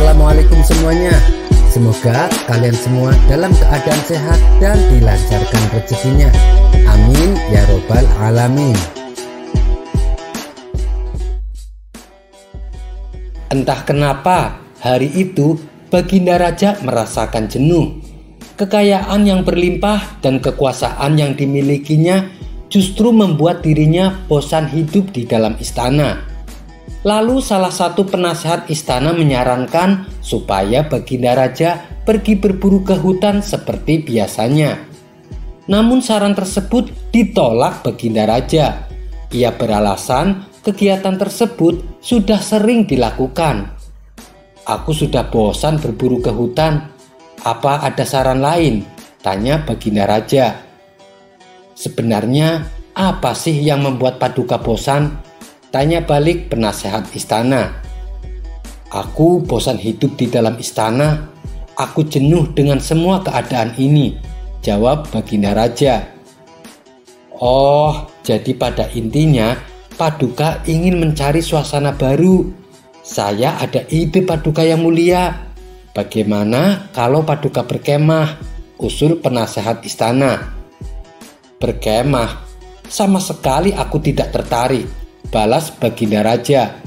Assalamualaikum semuanya. Semoga kalian semua dalam keadaan sehat dan dilancarkan rezekinya. Amin ya robbal alamin. Entah kenapa hari itu Baginda Raja merasakan jenuh. Kekayaan yang berlimpah dan kekuasaan yang dimilikinya justru membuat dirinya bosan hidup di dalam istana. Lalu salah satu penasehat istana menyarankan supaya Baginda Raja pergi berburu ke hutan seperti biasanya. Namun saran tersebut ditolak Baginda Raja. Ia beralasan kegiatan tersebut sudah sering dilakukan. Aku sudah bosan berburu ke hutan. Apa ada saran lain? Tanya Baginda Raja. Sebenarnya apa sih yang membuat Paduka bosan? Tanya balik penasehat istana. Aku bosan hidup di dalam istana. Aku jenuh dengan semua keadaan ini, jawab Baginda Raja. Oh, jadi pada intinya Paduka ingin mencari suasana baru. Saya ada ide Paduka yang mulia. Bagaimana kalau Paduka berkemah? Usul penasehat istana. Berkemah? Sama sekali aku tidak tertarik, balas Baginda Raja.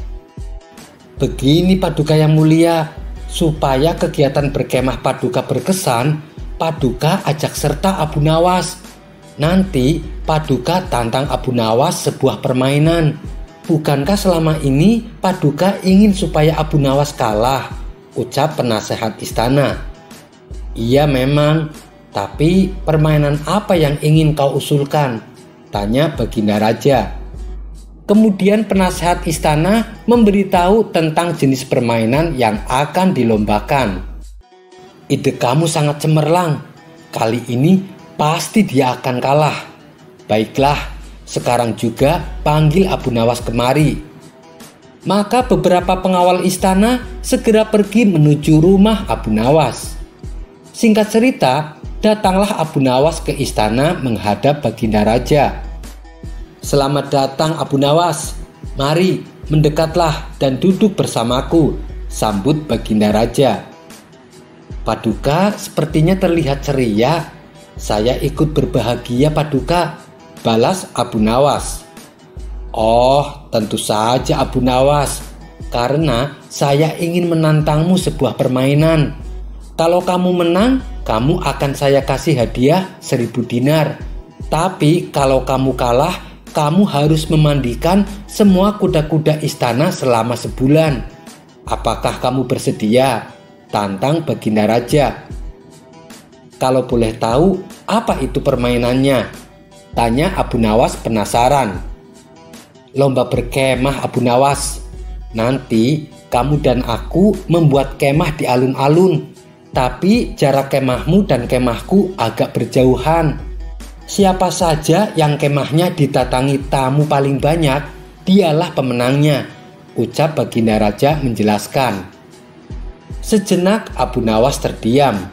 Begini Paduka yang mulia, supaya kegiatan berkemah Paduka berkesan, Paduka ajak serta Abu Nawas. Nanti Paduka tantang Abu Nawas sebuah permainan. Bukankah selama ini Paduka ingin supaya Abu Nawas kalah? Ucap penasehat istana. Iya memang, tapi permainan apa yang ingin kau usulkan? Tanya Baginda Raja. Kemudian penasehat istana memberitahu tentang jenis permainan yang akan dilombakan. Ide kamu sangat cemerlang. Kali ini pasti dia akan kalah. Baiklah, sekarang juga panggil Abu Nawas kemari. Maka beberapa pengawal istana segera pergi menuju rumah Abu Nawas. Singkat cerita, datanglah Abu Nawas ke istana menghadap Baginda Raja. Selamat datang Abu Nawas. Mari mendekatlah dan duduk bersamaku, sambut Baginda Raja. Paduka sepertinya terlihat ceria. Saya ikut berbahagia Paduka, balas Abu Nawas. Oh, tentu saja Abu Nawas, karena saya ingin menantangmu sebuah permainan. Kalau kamu menang, kamu akan saya kasih hadiah 1000 dinar. Tapi kalau kamu kalah, kamu harus memandikan semua kuda-kuda istana selama sebulan. Apakah kamu bersedia? Tantang Baginda Raja. Kalau boleh tahu, apa itu permainannya? Tanya Abu Nawas penasaran. Lomba berkemah Abu Nawas. Nanti kamu dan aku membuat kemah di alun-alun. Tapi jarak kemahmu dan kemahku agak berjauhan. Siapa saja yang kemahnya didatangi tamu paling banyak, dialah pemenangnya, ucap Baginda Raja menjelaskan. Sejenak Abu Nawas terdiam.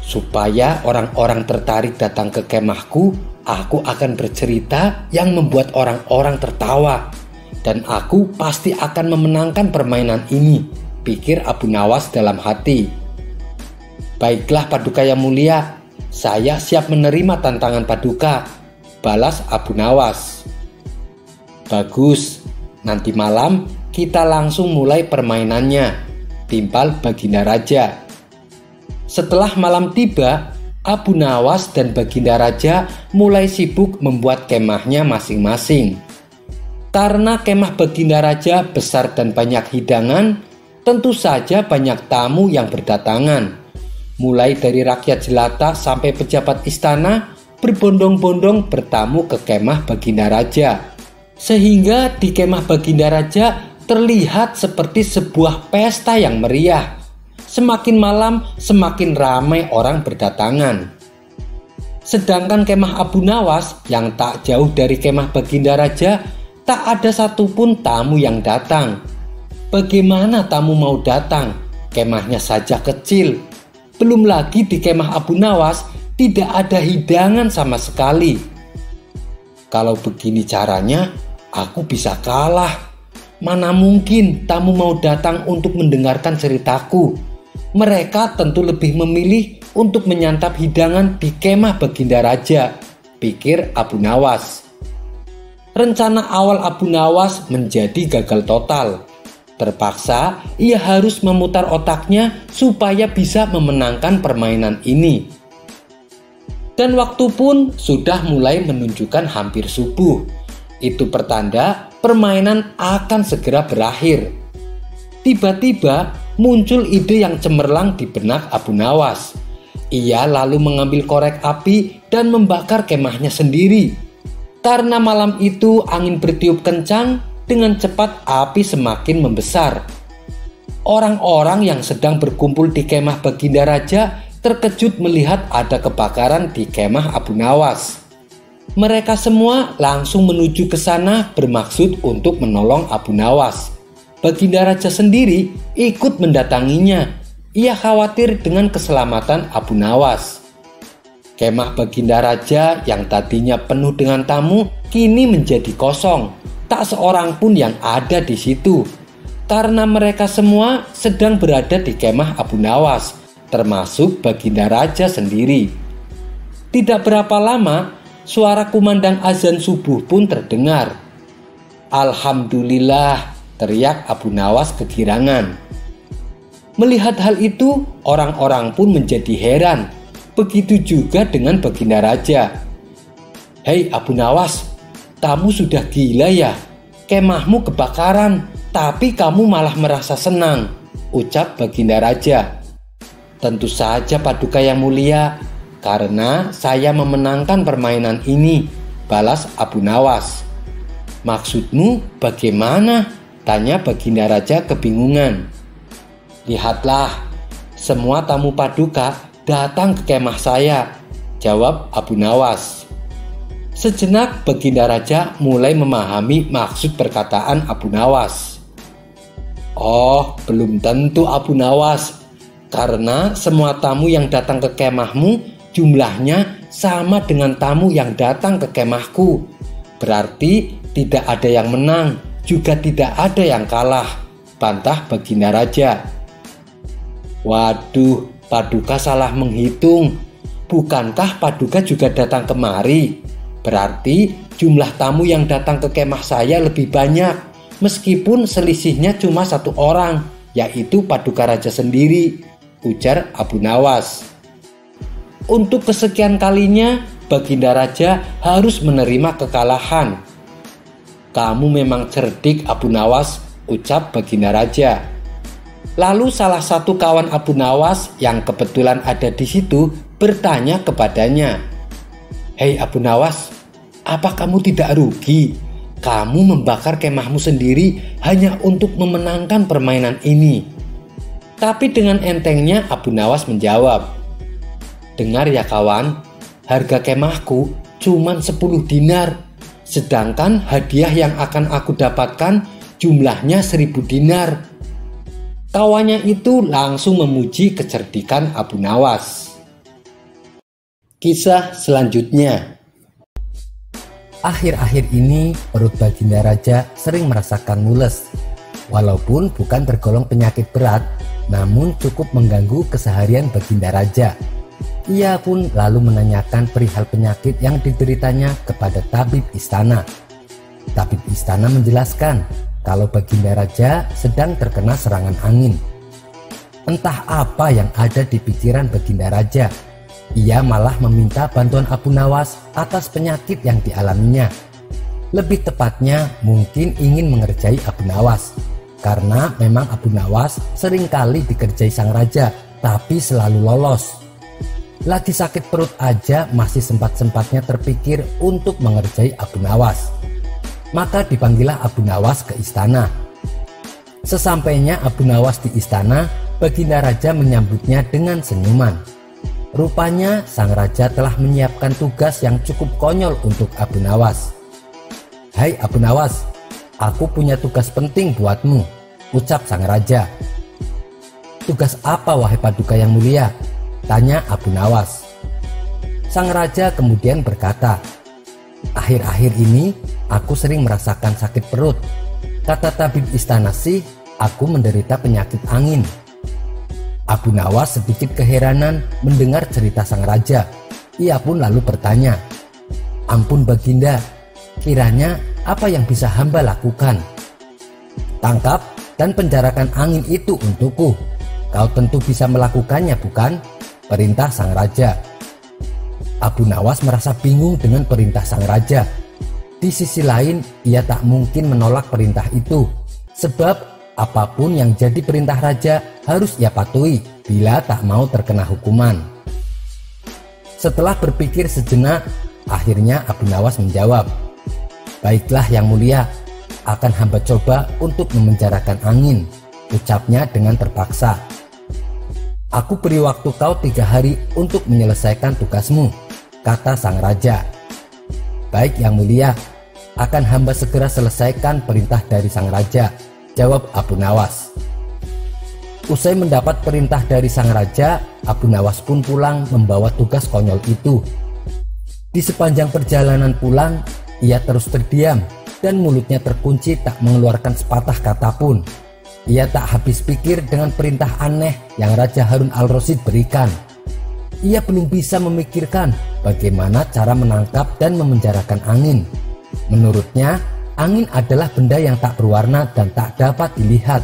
Supaya orang-orang tertarik datang ke kemahku, aku akan bercerita yang membuat orang-orang tertawa. Dan aku pasti akan memenangkan permainan ini, pikir Abu Nawas dalam hati. Baiklah Paduka yang mulia, saya siap menerima tantangan Paduka, balas Abu Nawas. Bagus, nanti malam kita langsung mulai permainannya, timpal Baginda Raja. Setelah malam tiba, Abu Nawas dan Baginda Raja mulai sibuk membuat kemahnya masing-masing. Karena kemah Baginda Raja besar dan banyak hidangan, tentu saja banyak tamu yang berdatangan. Mulai dari rakyat jelata sampai pejabat istana berbondong-bondong bertamu ke kemah Baginda Raja. Sehingga di kemah Baginda Raja terlihat seperti sebuah pesta yang meriah. Semakin malam semakin ramai orang berdatangan. Sedangkan kemah Abu Nawas yang tak jauh dari kemah Baginda Raja, tak ada satupun tamu yang datang. Bagaimana tamu mau datang? Kemahnya saja kecil. Belum lagi di kemah Abu Nawas tidak ada hidangan sama sekali. Kalau begini caranya, aku bisa kalah. mana mungkin tamu mau datang untuk mendengarkan ceritaku. Mereka tentu lebih memilih untuk menyantap hidangan di kemah Baginda Raja, pikir Abu Nawas. Rencana awal Abu Nawas menjadi gagal total. Terpaksa ia harus memutar otaknya supaya bisa memenangkan permainan ini. Dan waktu pun sudah mulai menunjukkan hampir subuh. Itu pertanda permainan akan segera berakhir. Tiba-tiba muncul ide yang cemerlang di benak Abu Nawas. Ia lalu mengambil korek api dan membakar kemahnya sendiri. Karena malam itu angin bertiup kencang, dengan cepat api semakin membesar. Orang-orang yang sedang berkumpul di kemah Baginda Raja terkejut melihat ada kebakaran di kemah Abu Nawas. Mereka semua langsung menuju ke sana bermaksud untuk menolong Abu Nawas. Baginda Raja sendiri ikut mendatanginya. Ia khawatir dengan keselamatan Abu Nawas. Kemah Baginda Raja yang tadinya penuh dengan tamu kini menjadi kosong. Tak seorang pun yang ada di situ. Karena mereka semua sedang berada di kemah Abu Nawas, termasuk Baginda Raja sendiri. Tidak berapa lama, suara kumandang azan subuh pun terdengar. "Alhamdulillah," teriak Abu Nawas kegirangan. Melihat hal itu, orang-orang pun menjadi heran. Begitu juga dengan Baginda Raja. "Hei Abu Nawas, kamu sudah gila ya? Kemahmu kebakaran, tapi kamu malah merasa senang," ucap Baginda Raja. "Tentu saja Paduka yang mulia, karena saya memenangkan permainan ini," balas Abu Nawas. "Maksudmu bagaimana?" tanya Baginda Raja kebingungan. "Lihatlah, semua tamu Paduka datang ke kemah saya," jawab Abu Nawas. Sejenak Baginda Raja mulai memahami maksud perkataan Abu Nawas. "Oh, belum tentu Abu Nawas, karena semua tamu yang datang ke kemahmu jumlahnya sama dengan tamu yang datang ke kemahku. Berarti tidak ada yang menang, juga tidak ada yang kalah," bantah Baginda Raja. "Waduh, Paduka salah menghitung. Bukankah Paduka juga datang kemari? Berarti jumlah tamu yang datang ke kemah saya lebih banyak, meskipun selisihnya cuma satu orang, yaitu Paduka Raja sendiri," ujar Abu Nawas. Untuk kesekian kalinya, Baginda Raja harus menerima kekalahan. "Kamu memang cerdik Abu Nawas," ucap Baginda Raja. Lalu salah satu kawan Abu Nawas yang kebetulan ada di situ bertanya kepadanya, "Hei Abu Nawas, apa kamu tidak rugi? Kamu membakar kemahmu sendiri hanya untuk memenangkan permainan ini." Tapi dengan entengnya Abu Nawas menjawab, "Dengar ya kawan, harga kemahku cuma 10 dinar. Sedangkan hadiah yang akan aku dapatkan jumlahnya 1000 dinar. Kawannya itu langsung memuji kecerdikan Abu Nawas. Kisah selanjutnya. Akhir-akhir ini perut Baginda Raja sering merasakan mules. Walaupun bukan tergolong penyakit berat, namun cukup mengganggu keseharian Baginda Raja. Ia pun lalu menanyakan perihal penyakit yang dideritanya kepada tabib istana. Tabib istana menjelaskan kalau Baginda Raja sedang terkena serangan angin. Entah apa yang ada di pikiran Baginda Raja. Ia malah meminta bantuan Abu Nawas atas penyakit yang dialaminya. Lebih tepatnya mungkin ingin mengerjai Abu Nawas, karena memang Abu Nawas seringkali dikerjai sang raja, tapi selalu lolos. Lagi sakit perut aja masih sempat-sempatnya terpikir untuk mengerjai Abu Nawas. Maka dipanggillah Abu Nawas ke istana. Sesampainya Abu Nawas di istana, Baginda Raja menyambutnya dengan senyuman. Rupanya sang raja telah menyiapkan tugas yang cukup konyol untuk Abu Nawas. "Hai Abu Nawas, aku punya tugas penting buatmu," ucap sang raja. "Tugas apa wahai Paduka yang mulia?" tanya Abu Nawas. Sang raja kemudian berkata, "Akhir-akhir ini aku sering merasakan sakit perut. Kata tabib istana sih, aku menderita penyakit angin. Abu Nawas sedikit keheranan mendengar cerita sang raja. Ia pun lalu bertanya, "Ampun Baginda, kiranya apa yang bisa hamba lakukan?" "Tangkap dan penjarakan angin itu untukku. Kau tentu bisa melakukannya, bukan?" perintah sang raja. Abu Nawas merasa bingung dengan perintah sang raja. Di sisi lain, ia tak mungkin menolak perintah itu, sebab apapun yang jadi perintah raja harus ia patuhi bila tak mau terkena hukuman. Setelah berpikir sejenak, akhirnya Abu Nawas menjawab, "Baiklah yang mulia, akan hamba coba untuk memenjarakan angin," ucapnya dengan terpaksa. "Aku beri waktu kau 3 hari untuk menyelesaikan tugasmu," kata sang raja. "Baik yang mulia, akan hamba segera selesaikan perintah dari sang raja," jawab Abu Nawas. Usai mendapat perintah dari sang raja, Abu Nawas pun pulang membawa tugas konyol itu. Di sepanjang perjalanan pulang, ia terus terdiam dan mulutnya terkunci tak mengeluarkan sepatah kata pun. Ia tak habis pikir dengan perintah aneh yang Raja Harun al-Rasyid berikan. Ia belum bisa memikirkan bagaimana cara menangkap dan memenjarakan angin. Menurutnya, angin adalah benda yang tak berwarna dan tak dapat dilihat.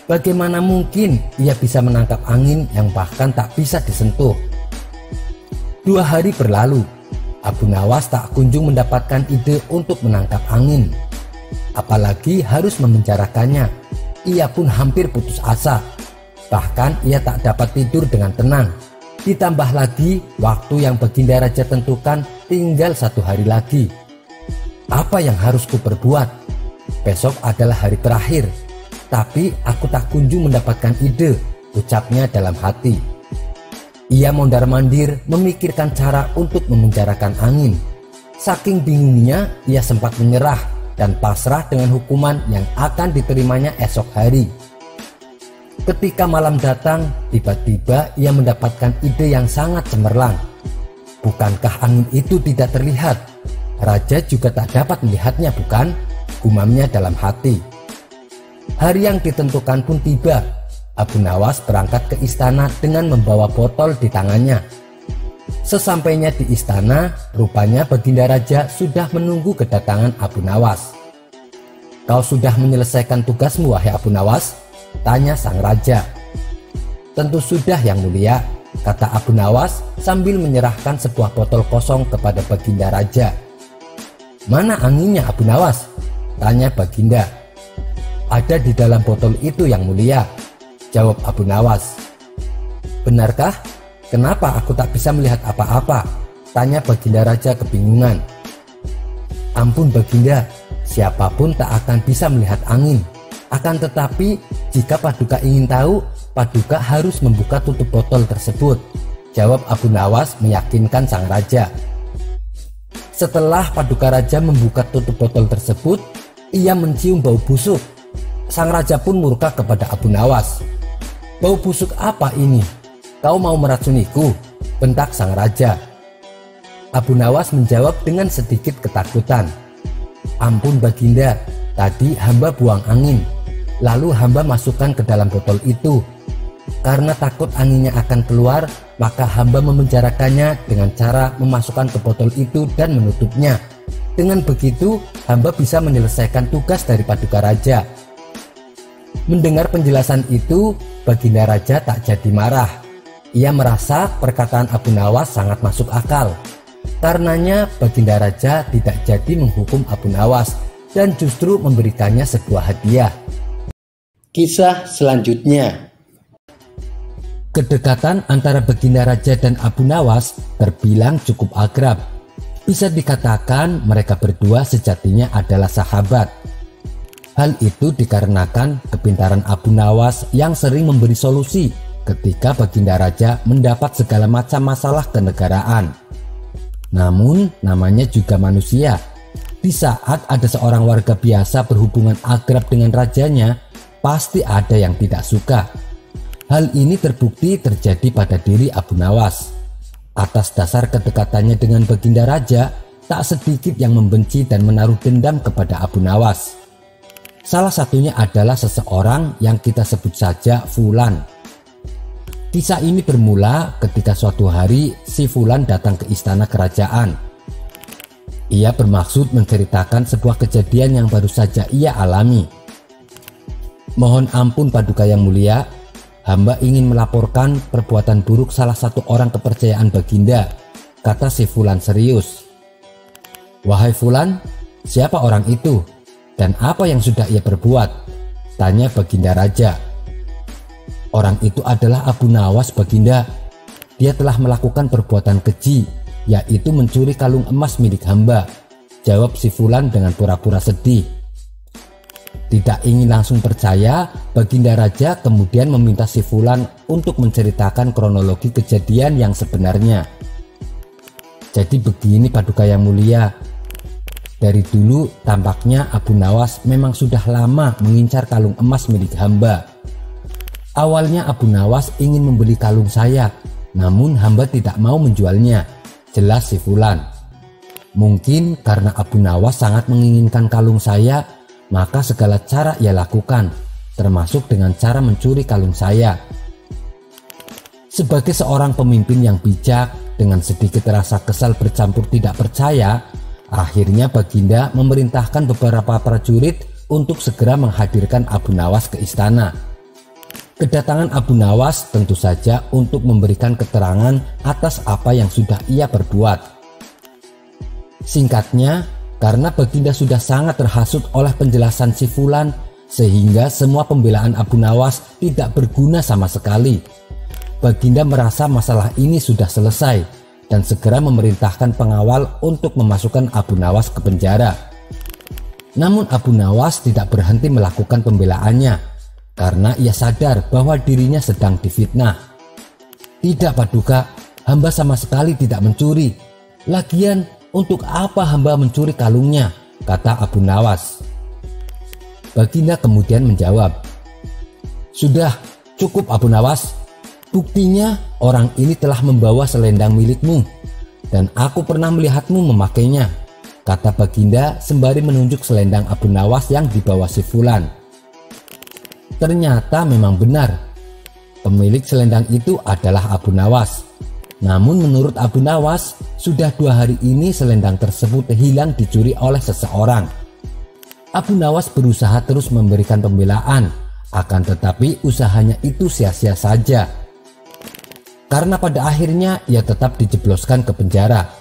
Bagaimana mungkin ia bisa menangkap angin yang bahkan tak bisa disentuh? 2 hari berlalu, Abu Nawas tak kunjung mendapatkan ide untuk menangkap angin. Apalagi harus memenjarakannya. Ia pun hampir putus asa. Bahkan ia tak dapat tidur dengan tenang. Ditambah lagi waktu yang Baginda Raja tentukan tinggal 1 hari lagi. Apa yang harus kuperbuat? Besok adalah hari terakhir, tapi aku tak kunjung mendapatkan ide, ucapnya dalam hati. Ia mondar-mandir memikirkan cara untuk memenjarakan angin. Saking bingungnya, ia sempat menyerah dan pasrah dengan hukuman yang akan diterimanya esok hari. Ketika malam datang, tiba-tiba ia mendapatkan ide yang sangat cemerlang. Bukankah angin itu tidak terlihat? Raja juga tak dapat melihatnya, bukan? Gumamnya dalam hati. Hari yang ditentukan pun tiba. Abu Nawas berangkat ke istana dengan membawa botol di tangannya. Sesampainya di istana, rupanya Baginda Raja sudah menunggu kedatangan Abu Nawas. "Kau sudah menyelesaikan tugasmu, wahai Abu Nawas?" tanya sang raja. "Tentu sudah yang mulia," kata Abu Nawas sambil menyerahkan sebuah botol kosong kepada Baginda Raja. "Mana anginnya Abu Nawas?" tanya Baginda. "Ada di dalam botol itu yang mulia," jawab Abu Nawas. "Benarkah? Kenapa aku tak bisa melihat apa-apa?" tanya Baginda Raja kebingungan. "Ampun Baginda, siapapun tak akan bisa melihat angin. Akan tetapi jika Paduka ingin tahu, Paduka harus membuka tutup botol tersebut," jawab Abu Nawas meyakinkan sang raja. Setelah Paduka Raja membuka tutup botol tersebut, ia mencium bau busuk. Sang raja pun murka kepada Abu Nawas. "Bau busuk apa ini? Kau mau meracuniku?" bentak sang raja. Abu Nawas menjawab dengan sedikit ketakutan. "Ampun Baginda, tadi hamba buang angin, lalu hamba masukkan ke dalam botol itu. Karena takut anginnya akan keluar, maka hamba memenjarakannya dengan cara memasukkan ke botol itu dan menutupnya. Dengan begitu, hamba bisa menyelesaikan tugas dari Paduka Raja." Mendengar penjelasan itu, Baginda Raja tak jadi marah. Ia merasa perkataan Abu Nawas sangat masuk akal. Karenanya Baginda Raja tidak jadi menghukum Abu Nawas dan justru memberikannya sebuah hadiah. Kisah selanjutnya. Kedekatan antara Baginda Raja dan Abu Nawas terbilang cukup akrab. Bisa dikatakan mereka berdua sejatinya adalah sahabat. Hal itu dikarenakan kepintaran Abu Nawas yang sering memberi solusi ketika Baginda Raja mendapat segala macam masalah kenegaraan. Namun namanya juga manusia. Di saat ada seorang warga biasa berhubungan akrab dengan rajanya, pasti ada yang tidak suka. Hal ini terbukti terjadi pada diri Abu Nawas. Atas dasar kedekatannya dengan Baginda Raja, tak sedikit yang membenci dan menaruh dendam kepada Abu Nawas. Salah satunya adalah seseorang yang kita sebut saja Fulan. Kisah ini bermula ketika suatu hari si Fulan datang ke istana kerajaan. Ia bermaksud menceritakan sebuah kejadian yang baru saja ia alami. "Mohon ampun Paduka yang mulia, hamba ingin melaporkan perbuatan buruk salah satu orang kepercayaan Baginda," kata si Fulan serius. "Wahai Fulan, siapa orang itu? Dan apa yang sudah ia perbuat?" tanya Baginda Raja. "Orang itu adalah Abu Nawas, Baginda. Dia telah melakukan perbuatan keji, yaitu mencuri kalung emas milik hamba," jawab si Fulan dengan pura-pura sedih. Tidak ingin langsung percaya, Baginda Raja kemudian meminta si Fulan untuk menceritakan kronologi kejadian yang sebenarnya. "Jadi begini Paduka yang mulia, dari dulu tampaknya Abu Nawas memang sudah lama mengincar kalung emas milik hamba. Awalnya Abu Nawas ingin membeli kalung saya, namun hamba tidak mau menjualnya," jelas si Fulan. "Mungkin karena Abu Nawas sangat menginginkan kalung saya, maka segala cara ia lakukan, termasuk dengan cara mencuri kalung saya." Sebagai seorang pemimpin yang bijak, dengan sedikit rasa kesal bercampur tidak percaya, akhirnya Baginda memerintahkan beberapa prajurit untuk segera menghadirkan Abu Nawas ke istana. Kedatangan Abu Nawas tentu saja untuk memberikan keterangan atas apa yang sudah ia perbuat. Singkatnya, karena Baginda sudah sangat terhasut oleh penjelasan si Fulan, sehingga semua pembelaan Abu Nawas tidak berguna sama sekali. Baginda merasa masalah ini sudah selesai dan segera memerintahkan pengawal untuk memasukkan Abu Nawas ke penjara. Namun Abu Nawas tidak berhenti melakukan pembelaannya karena ia sadar bahwa dirinya sedang difitnah. "Tidak Paduka, hamba sama sekali tidak mencuri. Lagian untuk apa hamba mencuri kalungnya?" kata Abu Nawas. Baginda kemudian menjawab, "Sudah cukup Abu Nawas. Buktinya orang ini telah membawa selendang milikmu dan aku pernah melihatmu memakainya," kata Baginda sembari menunjuk selendang Abu Nawas yang dibawa si Fulan. Ternyata memang benar, pemilik selendang itu adalah Abu Nawas. Namun menurut Abu Nawas, sudah 2 hari ini selendang tersebut hilang dicuri oleh seseorang. Abu Nawas berusaha terus memberikan pembelaan, akan tetapi usahanya itu sia-sia saja. Karena pada akhirnya ia tetap dijebloskan ke penjara.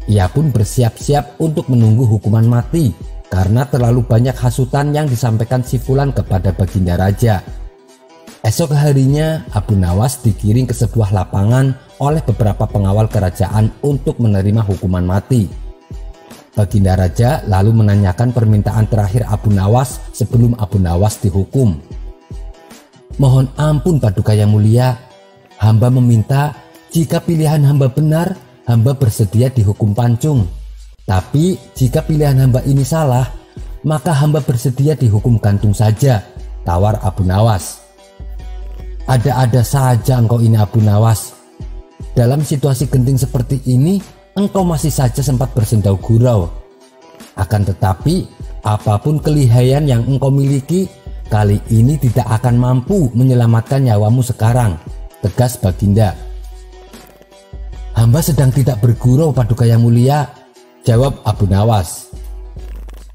Ia pun bersiap-siap untuk menunggu hukuman mati karena terlalu banyak hasutan yang disampaikan si Fulan kepada Baginda Raja. Esok harinya Abu Nawas digiring ke sebuah lapangan oleh beberapa pengawal kerajaan untuk menerima hukuman mati. Baginda Raja lalu menanyakan permintaan terakhir Abu Nawas sebelum Abu Nawas dihukum. "Mohon ampun Paduka yang mulia, hamba meminta jika pilihan hamba benar, hamba bersedia dihukum pancung. Tapi jika pilihan hamba ini salah, maka hamba bersedia dihukum gantung saja," tawar Abu Nawas. "Ada-ada saja engkau ini Abu Nawas. Dalam situasi genting seperti ini, engkau masih saja sempat bersendau gurau. Akan tetapi, apapun kelihayan yang engkau miliki, kali ini tidak akan mampu menyelamatkan nyawamu sekarang," tegas Baginda. "Hamba sedang tidak bergurau Paduka yang mulia," jawab Abu Nawas.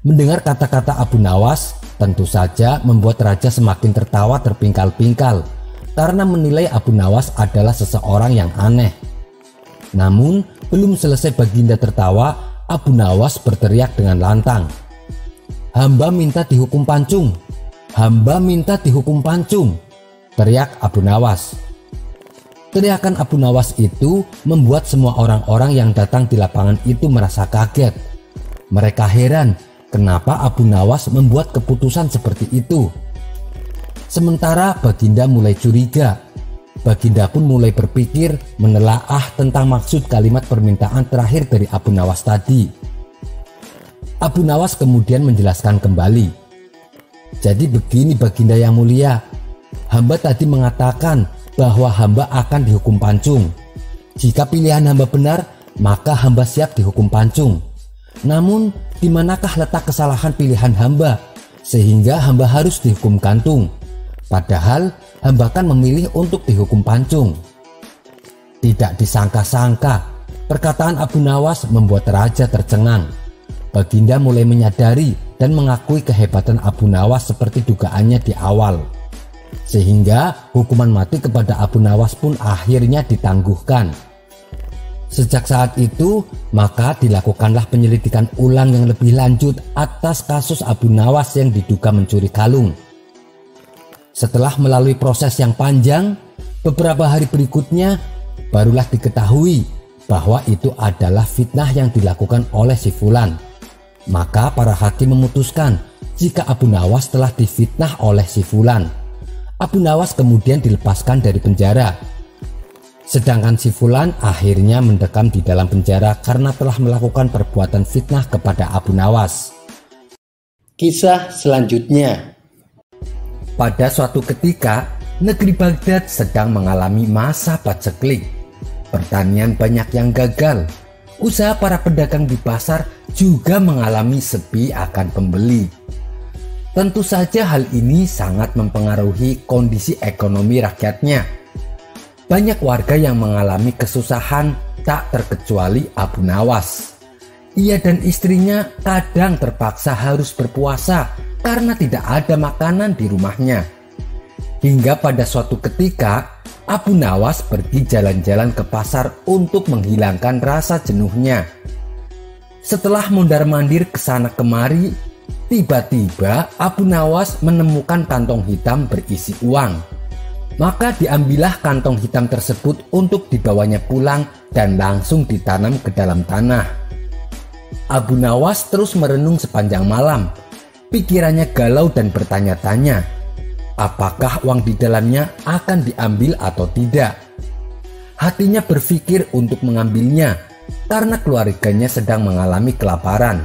Mendengar kata-kata Abu Nawas, tentu saja membuat raja semakin tertawa terpingkal-pingkal karena menilai Abu Nawas adalah seseorang yang aneh. Namun belum selesai Baginda tertawa, Abu Nawas berteriak dengan lantang, "Hamba minta dihukum pancung! Hamba minta dihukum pancung!" teriak Abu Nawas. Teriakan Abu Nawas itu membuat semua orang-orang yang datang di lapangan itu merasa kaget. Mereka heran kenapa Abu Nawas membuat keputusan seperti itu. Sementara Baginda mulai curiga. Baginda pun mulai berpikir menelaah tentang maksud kalimat permintaan terakhir dari Abu Nawas tadi. Abu Nawas kemudian menjelaskan kembali. "Jadi begini Baginda yang mulia, hamba tadi mengatakan bahwa hamba akan dihukum pancung. Jika pilihan hamba benar, maka hamba siap dihukum pancung. Namun, di manakah letak kesalahan pilihan hamba? sehingga hamba harus dihukum gantung. Padahal hamba kan memilih untuk dihukum pancung. Tidak disangka-sangka, perkataan Abu Nawas membuat raja tercengang. Baginda mulai menyadari dan mengakui kehebatan Abu Nawas seperti dugaannya di awal. Sehingga hukuman mati kepada Abu Nawas pun akhirnya ditangguhkan. Sejak saat itu, maka dilakukanlah penyelidikan ulang yang lebih lanjut atas kasus Abu Nawas yang diduga mencuri kalung. Setelah melalui proses yang panjang, beberapa hari berikutnya barulah diketahui bahwa itu adalah fitnah yang dilakukan oleh si Fulan. Maka para hakim memutuskan jika Abu Nawas telah difitnah oleh si Fulan. Abu Nawas kemudian dilepaskan dari penjara. Sedangkan si Fulan akhirnya mendekam di dalam penjara karena telah melakukan perbuatan fitnah kepada Abu Nawas. Kisah selanjutnya. Pada suatu ketika, negeri Baghdad sedang mengalami masa paceklik. Pertanian banyak yang gagal. Usaha para pedagang di pasar juga mengalami sepi akan pembeli. Tentu saja hal ini sangat mempengaruhi kondisi ekonomi rakyatnya. Banyak warga yang mengalami kesusahan, tak terkecuali Abu Nawas. Ia dan istrinya kadang terpaksa harus berpuasa karena tidak ada makanan di rumahnya. Hingga pada suatu ketika, Abu Nawas pergi jalan-jalan ke pasar untuk menghilangkan rasa jenuhnya. Setelah mondar-mandir ke sana kemari, tiba-tiba Abu Nawas menemukan kantong hitam berisi uang. Maka diambillah kantong hitam tersebut untuk dibawanya pulang dan langsung ditanam ke dalam tanah. Abu Nawas terus merenung sepanjang malam. Pikirannya galau dan bertanya-tanya, apakah uang di dalamnya akan diambil atau tidak. Hatinya berpikir untuk mengambilnya karena keluarganya sedang mengalami kelaparan.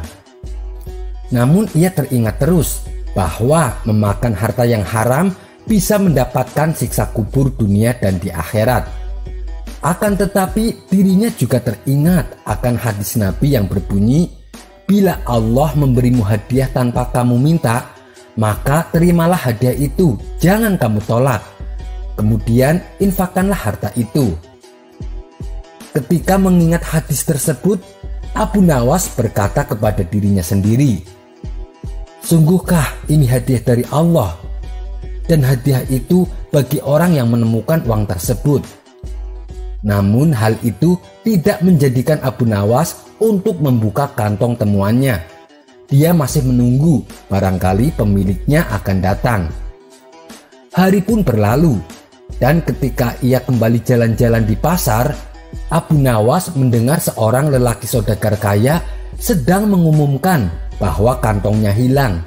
Namun ia teringat terus bahwa memakan harta yang haram bisa mendapatkan siksa kubur dunia dan di akhirat. Akan tetapi dirinya juga teringat akan hadis Nabi yang berbunyi, bila Allah memberimu hadiah tanpa kamu minta, maka terimalah hadiah itu, jangan kamu tolak. Kemudian infakkanlah harta itu. Ketika mengingat hadis tersebut, Abu Nawas berkata kepada dirinya sendiri, sungguhkah ini hadiah dari Allah? Dan hadiah itu bagi orang yang menemukan uang tersebut. Namun hal itu tidak menjadikan Abu Nawas untuk membuka kantong temuannya. Dia masih menunggu, barangkali pemiliknya akan datang. Hari pun berlalu, dan ketika ia kembali jalan-jalan di pasar, Abu Nawas mendengar seorang lelaki saudagar kaya sedang mengumumkan bahwa kantongnya hilang.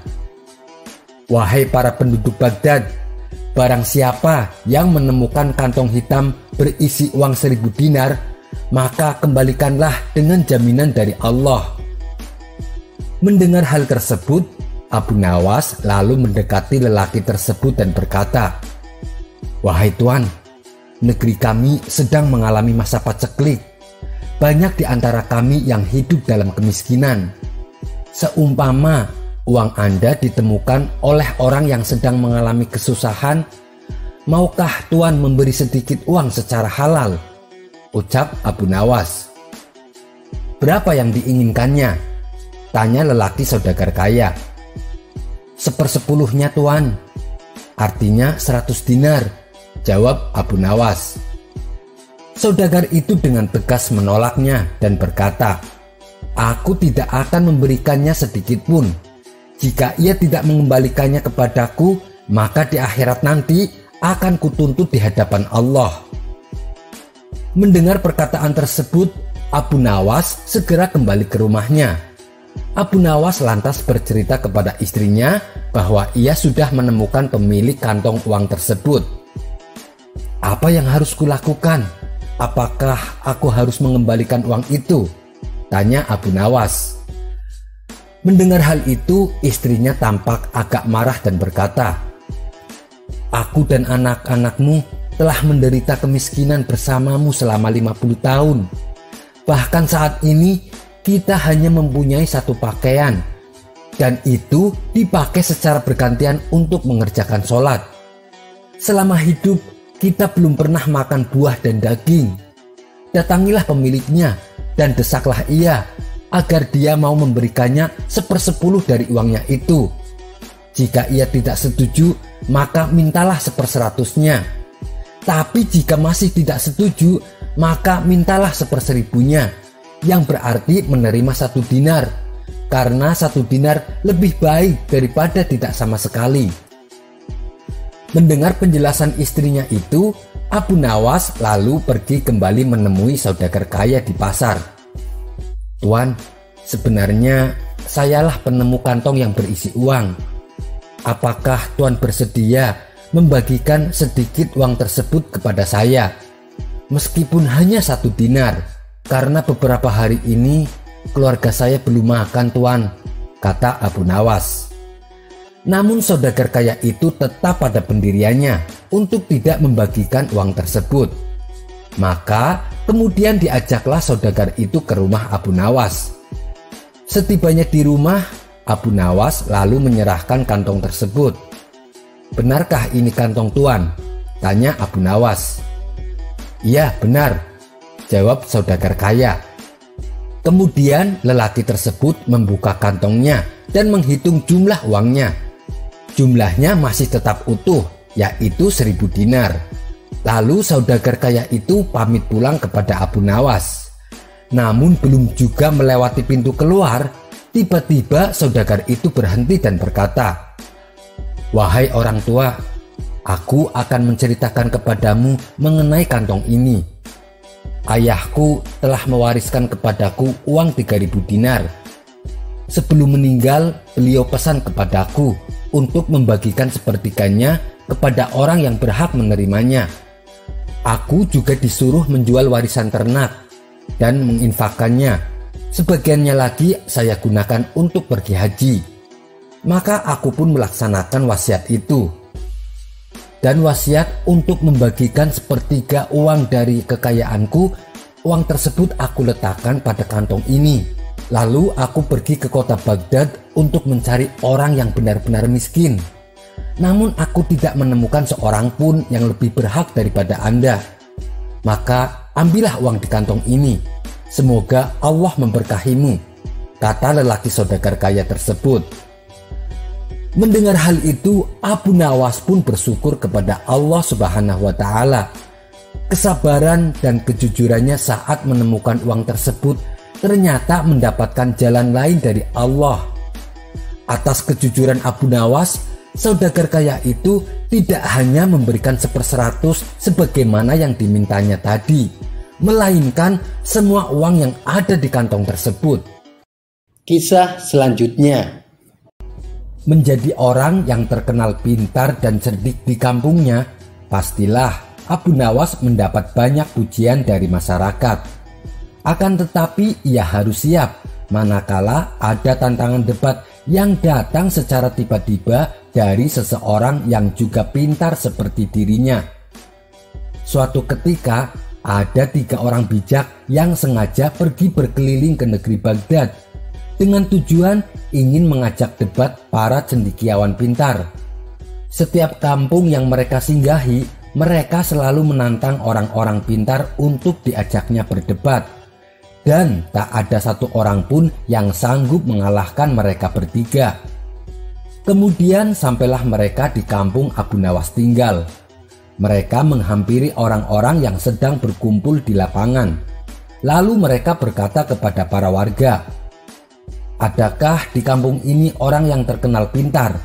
Wahai para penduduk Baghdad, barang siapa yang menemukan kantong hitam berisi uang 1000 dinar, maka kembalikanlah dengan jaminan dari Allah. Mendengar hal tersebut, Abu Nawas lalu mendekati lelaki tersebut dan berkata, wahai tuan, negeri kami sedang mengalami masa paceklik. Banyak di antara kami yang hidup dalam kemiskinan. Seumpama uang Anda ditemukan oleh orang yang sedang mengalami kesusahan, maukah tuan memberi sedikit uang secara halal? Ucap Abu Nawas. Berapa yang diinginkannya? Tanya lelaki saudagar kaya. 1/10 tuan. Artinya 100 dinar, jawab Abu Nawas. Saudagar itu dengan tegas menolaknya dan berkata, aku tidak akan memberikannya sedikit pun. Jika ia tidak mengembalikannya kepadaku, maka di akhirat nanti akan kutuntut di hadapan Allah. Mendengar perkataan tersebut, Abu Nawas segera kembali ke rumahnya. Abu Nawas lantas bercerita kepada istrinya bahwa ia sudah menemukan pemilik kantong uang tersebut. Apa yang harus kulakukan? Apakah aku harus mengembalikan uang itu? Tanya Abu Nawas. Mendengar hal itu, istrinya tampak agak marah dan berkata, aku dan anak-anakmu telah menderita kemiskinan bersamamu selama 50 tahun. Bahkan saat ini kita hanya mempunyai satu pakaian. dan itu dipakai secara bergantian untuk mengerjakan sholat. Selama hidup kita belum pernah makan buah dan daging. Datangilah pemiliknya dan desaklah ia agar dia mau memberikannya 1/10 dari uangnya itu. Jika ia tidak setuju, maka mintalah 1/100-nya. Tapi jika masih tidak setuju, maka mintalah 1/1000-nya, yang berarti menerima 1 dinar, karena 1 dinar lebih baik daripada tidak sama sekali. Mendengar penjelasan istrinya itu, Abu Nawas lalu pergi kembali menemui saudagar kaya di pasar. "Tuan, sebenarnya sayalah penemu kantong yang berisi uang. Apakah Tuan bersedia membagikan sedikit uang tersebut kepada saya? Meskipun hanya 1 dinar, karena beberapa hari ini keluarga saya belum makan, Tuan," kata Abu Nawas. Namun saudagar kaya itu tetap pada pendiriannya untuk tidak membagikan uang tersebut. Maka kemudian diajaklah saudagar itu ke rumah Abu Nawas. Setibanya di rumah, Abu Nawas lalu menyerahkan kantong tersebut. "Benarkah ini kantong Tuan?" tanya Abu Nawas. "Iya, benar," jawab saudagar kaya. Kemudian lelaki tersebut membuka kantongnya dan menghitung jumlah uangnya. Jumlahnya masih tetap utuh, yaitu 1000 dinar. Lalu saudagar kaya itu pamit pulang kepada Abu Nawas. Namun belum juga melewati pintu keluar, tiba-tiba saudagar itu berhenti dan berkata, "Wahai orang tua, aku akan menceritakan kepadamu mengenai kantong ini. Ayahku telah mewariskan kepadaku uang 3000 dinar. Sebelum meninggal, beliau pesan kepadaku untuk membagikan sepertiganya kepada orang yang berhak menerimanya. Aku juga disuruh menjual warisan ternak dan menginfakkannya. Sebagiannya lagi saya gunakan untuk pergi haji. Maka aku pun melaksanakan wasiat itu. Dan wasiat untuk membagikan 1/3 uang dari kekayaanku, uang tersebut aku letakkan pada kantong ini. Lalu aku pergi ke kota Baghdad untuk mencari orang yang benar-benar miskin. Namun aku tidak menemukan seorang pun yang lebih berhak daripada Anda. Maka ambillah uang di kantong ini. Semoga Allah memberkahimu," kata lelaki saudagar kaya tersebut. Mendengar hal itu, Abu Nawas pun bersyukur kepada Allah Subhanahu wa Ta'ala. Kesabaran dan kejujurannya saat menemukan uang tersebut ternyata mendapatkan jalan lain dari Allah. Atas kejujuran Abu Nawas, saudagar kaya itu tidak hanya memberikan 1/100 sebagaimana yang dimintanya tadi, melainkan semua uang yang ada di kantong tersebut. Kisah selanjutnya. Menjadi orang yang terkenal pintar dan cerdik di kampungnya, pastilah Abu Nawas mendapat banyak pujian dari masyarakat. Akan tetapi ia harus siap manakala ada tantangan debat yang datang secara tiba-tiba dari seseorang yang juga pintar seperti dirinya. Suatu ketika ada 3 orang bijak yang sengaja pergi berkeliling ke negeri Baghdad dengan tujuan ingin mengajak debat para cendekiawan pintar. Setiap kampung yang mereka singgahi, mereka selalu menantang orang-orang pintar untuk diajaknya berdebat. Dan tak ada satu orang pun yang sanggup mengalahkan mereka bertiga. Kemudian sampailah mereka di kampung Abu Nawas tinggal. Mereka menghampiri orang-orang yang sedang berkumpul di lapangan. Lalu mereka berkata kepada para warga, "Adakah di kampung ini orang yang terkenal pintar?"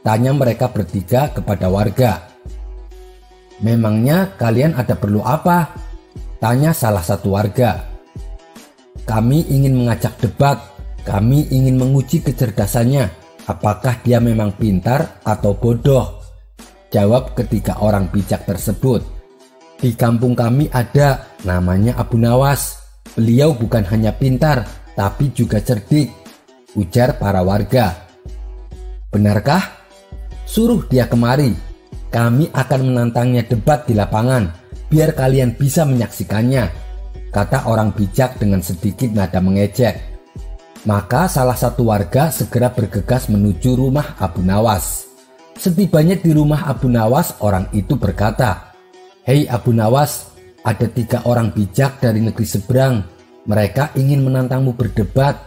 Tanya mereka bertiga kepada warga. "Memangnya kalian ada perlu apa?" Tanya salah satu warga. "Kami ingin mengajak debat. Kami ingin menguji kecerdasannya. Apakah dia memang pintar atau bodoh?" Jawab ketiga orang bijak tersebut. "Di kampung kami ada, namanya Abu Nawas. Beliau bukan hanya pintar, tapi juga cerdik," ujar para warga. "Benarkah? Suruh dia kemari. Kami akan menantangnya debat di lapangan, biar kalian bisa menyaksikannya," kata orang bijak dengan sedikit nada mengejek. Maka salah satu warga segera bergegas menuju rumah Abu Nawas. Setibanya di rumah Abu Nawas, orang itu berkata, "Hei Abu Nawas, ada 3 orang bijak dari negeri seberang. Mereka ingin menantangmu berdebat,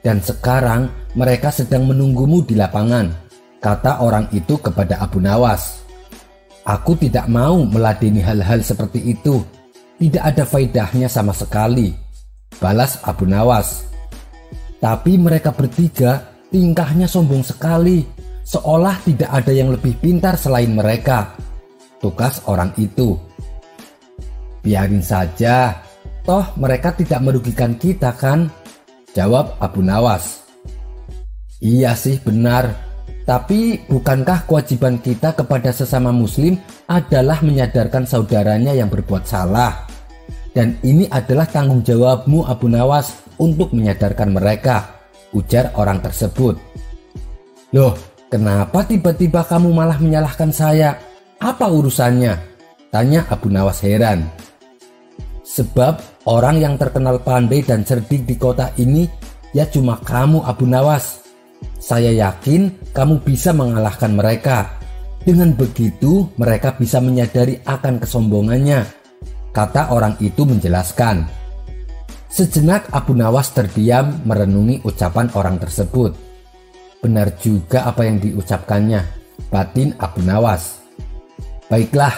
dan sekarang mereka sedang menunggumu di lapangan," kata orang itu kepada Abu Nawas. "Aku tidak mau meladeni hal-hal seperti itu. Tidak ada faedahnya sama sekali," balas Abu Nawas. "Tapi mereka bertiga tingkahnya sombong sekali, seolah tidak ada yang lebih pintar selain mereka," tukas orang itu. "Biarin saja, toh mereka tidak merugikan kita kan?" jawab Abu Nawas. "Iya sih benar, tapi bukankah kewajiban kita kepada sesama muslim adalah menyadarkan saudaranya yang berbuat salah? Dan ini adalah tanggung jawabmu Abu Nawas untuk menyadarkan mereka," ujar orang tersebut. "Loh, kenapa tiba-tiba kamu malah menyalahkan saya? Apa urusannya?" tanya Abu Nawas heran. "Sebab orang yang terkenal pandai dan cerdik di kota ini ya cuma kamu Abu Nawas. Saya yakin kamu bisa mengalahkan mereka. Dengan begitu mereka bisa menyadari akan kesombongannya," kata orang itu menjelaskan. Sejenak Abu Nawas terdiam merenungi ucapan orang tersebut. Benar juga apa yang diucapkannya, batin Abu Nawas. "Baiklah,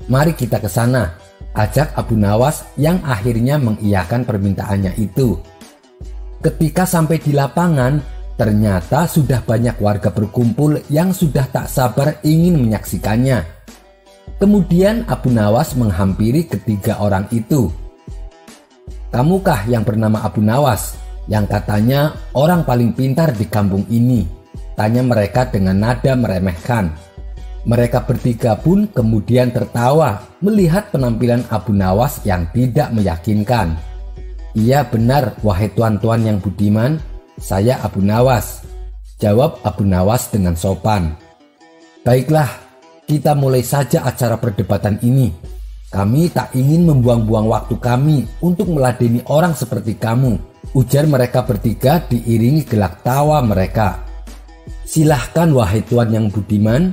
mari kita ke sana," ajak Abu Nawas yang akhirnya mengiyakan permintaannya itu. Ketika sampai di lapangan, ternyata sudah banyak warga berkumpul yang sudah tak sabar ingin menyaksikannya. Kemudian Abu Nawas menghampiri ketiga orang itu. "Kamukah yang bernama Abu Nawas, yang katanya orang paling pintar di kampung ini?" tanya mereka dengan nada meremehkan. Mereka bertiga pun kemudian tertawa melihat penampilan Abu Nawas yang tidak meyakinkan. "Iya benar, wahai tuan-tuan yang budiman, saya Abu Nawas," jawab Abu Nawas dengan sopan. "Baiklah, kita mulai saja acara perdebatan ini. Kami tak ingin membuang-buang waktu kami untuk meladeni orang seperti kamu," ujar mereka bertiga diiringi gelak tawa mereka. "Silahkan wahai tuan yang budiman,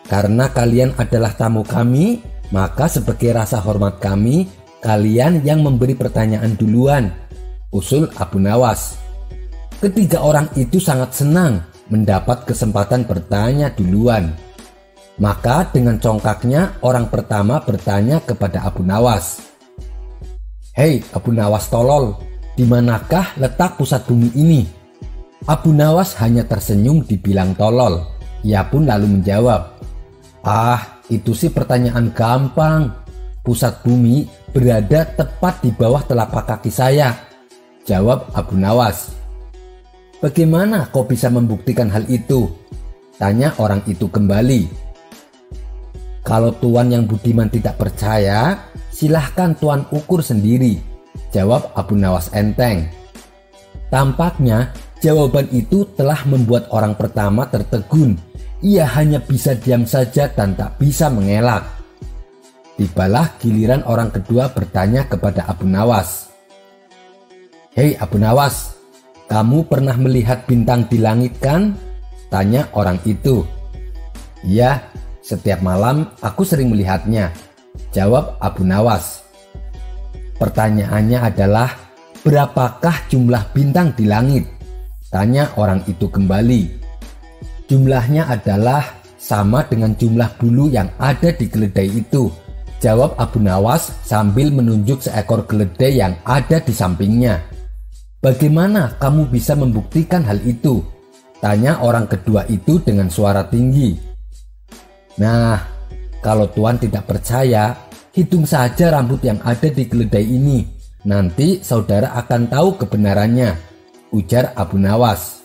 karena kalian adalah tamu kami, maka sebagai rasa hormat kami, kalian yang memberi pertanyaan duluan," usul Abu Nawas. Ketiga orang itu sangat senang mendapat kesempatan bertanya duluan. Maka dengan congkaknya orang pertama bertanya kepada Abu Nawas, "Hei Abu Nawas tolol, di manakah letak pusat bumi ini?" Abu Nawas hanya tersenyum dibilang tolol. Ia pun lalu menjawab, "Ah, itu sih pertanyaan gampang. Pusat bumi berada tepat di bawah telapak kaki saya," jawab Abu Nawas. "Bagaimana kau bisa membuktikan hal itu?" tanya orang itu kembali. "Kalau tuan yang budiman tidak percaya, silahkan tuan ukur sendiri," jawab Abu Nawas enteng. Tampaknya jawaban itu telah membuat orang pertama tertegun. Ia hanya bisa diam saja dan tak bisa mengelak. Tibalah giliran orang kedua bertanya kepada Abu Nawas. "Hei Abu Nawas, kamu pernah melihat bintang di langit kan?" tanya orang itu. "Iya, setiap malam aku sering melihatnya," jawab Abu Nawas. "Pertanyaannya adalah, berapakah jumlah bintang di langit?" tanya orang itu kembali. "Jumlahnya adalah sama dengan jumlah bulu yang ada di keledai itu," jawab Abu Nawas sambil menunjuk seekor keledai yang ada di sampingnya. "Bagaimana kamu bisa membuktikan hal itu?" tanya orang kedua itu dengan suara tinggi. "Nah, kalau tuan tidak percaya, hitung saja rambut yang ada di keledai ini. Nanti saudara akan tahu kebenarannya," ujar Abu Nawas.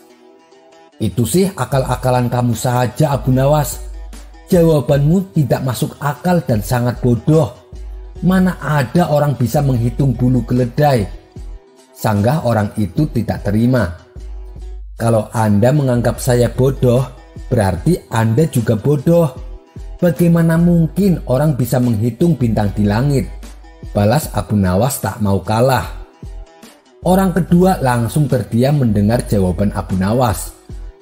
"Itu sih akal-akalan kamu saja Abu Nawas. Jawabanmu tidak masuk akal dan sangat bodoh. Mana ada orang bisa menghitung bulu keledai?" sanggah orang itu tidak terima. "Kalau Anda menganggap saya bodoh, berarti Anda juga bodoh. Bagaimana mungkin orang bisa menghitung bintang di langit?" balas Abu Nawas tak mau kalah. Orang kedua langsung terdiam mendengar jawaban Abu Nawas.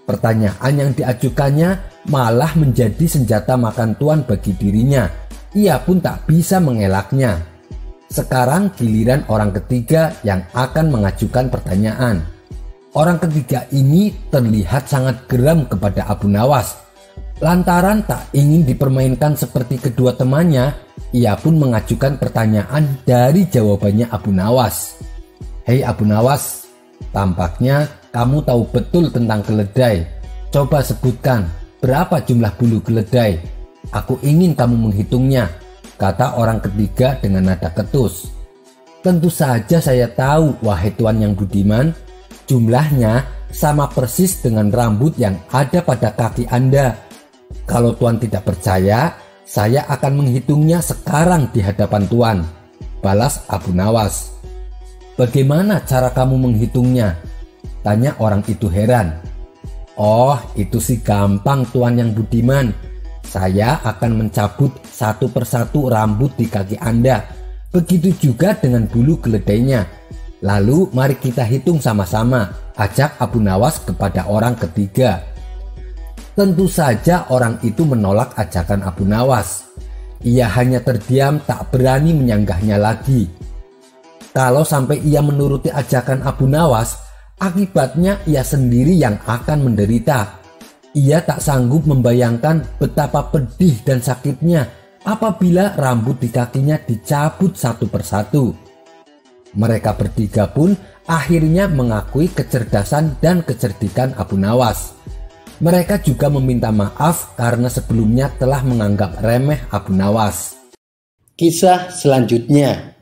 Pertanyaan yang diajukannya malah menjadi senjata makan tuan bagi dirinya. Ia pun tak bisa mengelaknya. Sekarang giliran orang ketiga yang akan mengajukan pertanyaan. Orang ketiga ini terlihat sangat geram kepada Abu Nawas. Lantaran tak ingin dipermainkan seperti kedua temannya, ia pun mengajukan pertanyaan dari jawabannya Abu Nawas. "Hei Abu Nawas, tampaknya kamu tahu betul tentang keledai. Coba sebutkan berapa jumlah bulu keledai. Aku ingin kamu menghitungnya," kata orang ketiga dengan nada ketus. "Tentu saja saya tahu, wahai tuan yang budiman. Jumlahnya sama persis dengan rambut yang ada pada kaki Anda. Kalau tuan tidak percaya, saya akan menghitungnya sekarang di hadapan tuan," balas Abu Nawas. "Bagaimana cara kamu menghitungnya?" tanya orang itu heran. "Oh, itu sih gampang tuan yang budiman. Saya akan mencabut satu persatu rambut di kaki Anda. Begitu juga dengan bulu keledainya. Lalu mari kita hitung sama-sama," ajak Abu Nawas kepada orang ketiga. Tentu saja orang itu menolak ajakan Abu Nawas. Ia hanya terdiam, tak berani menyanggahnya lagi. Kalau sampai ia menuruti ajakan Abu Nawas, akibatnya ia sendiri yang akan menderita. Ia tak sanggup membayangkan betapa pedih dan sakitnya apabila rambut di kakinya dicabut satu persatu. Mereka bertiga pun akhirnya mengakui kecerdasan dan kecerdikan Abu Nawas. Mereka juga meminta maaf karena sebelumnya telah menganggap remeh Abu Nawas. Kisah selanjutnya.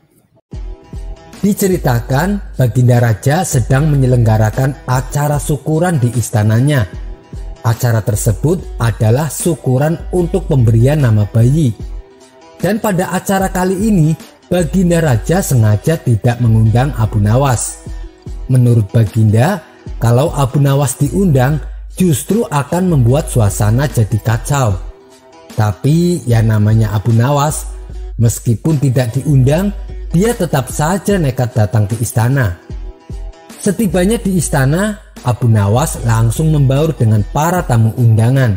Diceritakan Baginda Raja sedang menyelenggarakan acara syukuran di istananya. Acara tersebut adalah syukuran untuk pemberian nama bayi. Dan pada acara kali ini, Baginda Raja sengaja tidak mengundang Abu Nawas. Menurut Baginda, kalau Abu Nawas diundang, justru akan membuat suasana jadi kacau. Tapi ya namanya Abu Nawas, meskipun tidak diundang, dia tetap saja nekat datang ke istana. Setibanya di istana, Abu Nawas langsung membaur dengan para tamu undangan.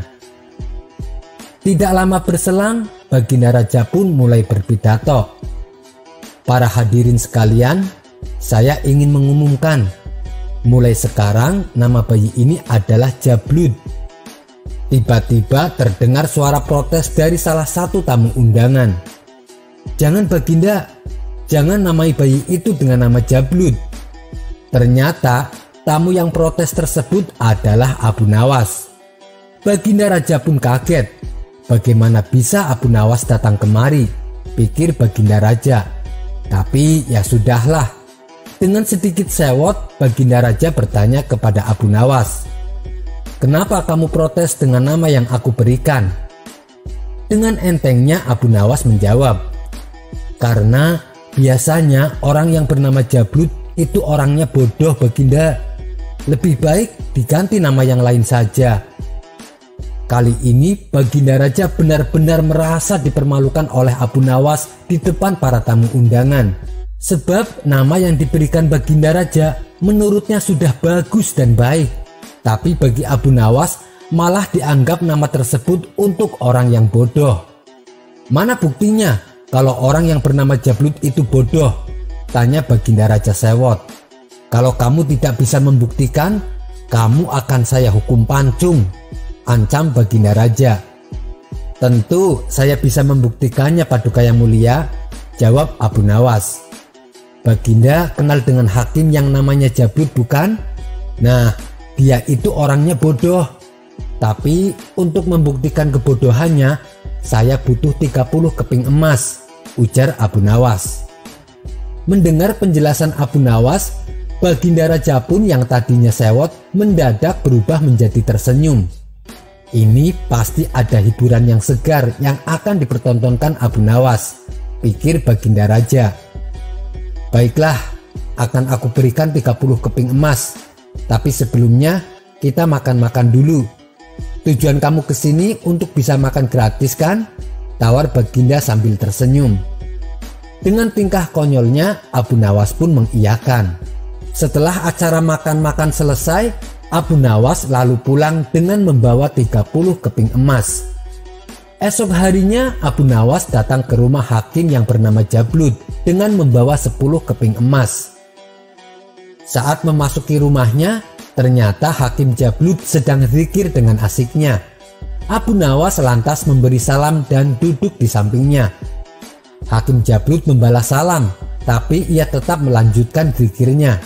Tidak lama berselang, Baginda Raja pun mulai berpidato. "Para hadirin sekalian, saya ingin mengumumkan, mulai sekarang nama bayi ini adalah Jablud." Tiba-tiba terdengar suara protes dari salah satu tamu undangan. "Jangan Baginda, jangan namai bayi itu dengan nama Jablud." Ternyata tamu yang protes tersebut adalah Abu Nawas. Baginda Raja pun kaget. Bagaimana bisa Abu Nawas datang kemari? Pikir Baginda Raja. Tapi ya sudahlah. Dengan sedikit sewot, Baginda Raja bertanya kepada Abu Nawas, "Kenapa kamu protes dengan nama yang aku berikan?" Dengan entengnya Abu Nawas menjawab, "Karena biasanya orang yang bernama Jablud itu orangnya bodoh Baginda. Lebih baik diganti nama yang lain saja." Kali ini Baginda Raja benar-benar merasa dipermalukan oleh Abu Nawas di depan para tamu undangan. Sebab nama yang diberikan Baginda Raja menurutnya sudah bagus dan baik. Tapi bagi Abu Nawas malah dianggap nama tersebut untuk orang yang bodoh. "Mana buktinya kalau orang yang bernama Jablud itu bodoh?" tanya Baginda Raja sewot. "Kalau kamu tidak bisa membuktikan, kamu akan saya hukum pancung," ancam Baginda Raja. "Tentu saya bisa membuktikannya Paduka yang mulia," jawab Abu Nawas. "Baginda kenal dengan hakim yang namanya Jablud bukan? Nah, dia itu orangnya bodoh. Tapi untuk membuktikan kebodohannya, saya butuh 30 keping emas," ujar Abu Nawas. Mendengar penjelasan Abu Nawas, Baginda Raja pun yang tadinya sewot mendadak berubah menjadi tersenyum. Ini pasti ada hiburan yang segar yang akan dipertontonkan Abu Nawas, pikir Baginda Raja. "Baiklah, akan aku berikan 30 keping emas. Tapi sebelumnya kita makan-makan dulu. Tujuan kamu kesini untuk bisa makan gratis kan?" tawar Baginda sambil tersenyum. Dengan tingkah konyolnya, Abu Nawas pun mengiyakan. Setelah acara makan-makan selesai, Abu Nawas lalu pulang dengan membawa 30 keping emas. Esok harinya Abu Nawas datang ke rumah hakim yang bernama Jablut dengan membawa 10 keping emas. Saat memasuki rumahnya, ternyata hakim Jablut sedang zikir dengan asiknya. Abu Nawas lantas memberi salam dan duduk di sampingnya. Hakim Jablut membalas salam, tapi ia tetap melanjutkan zikirnya.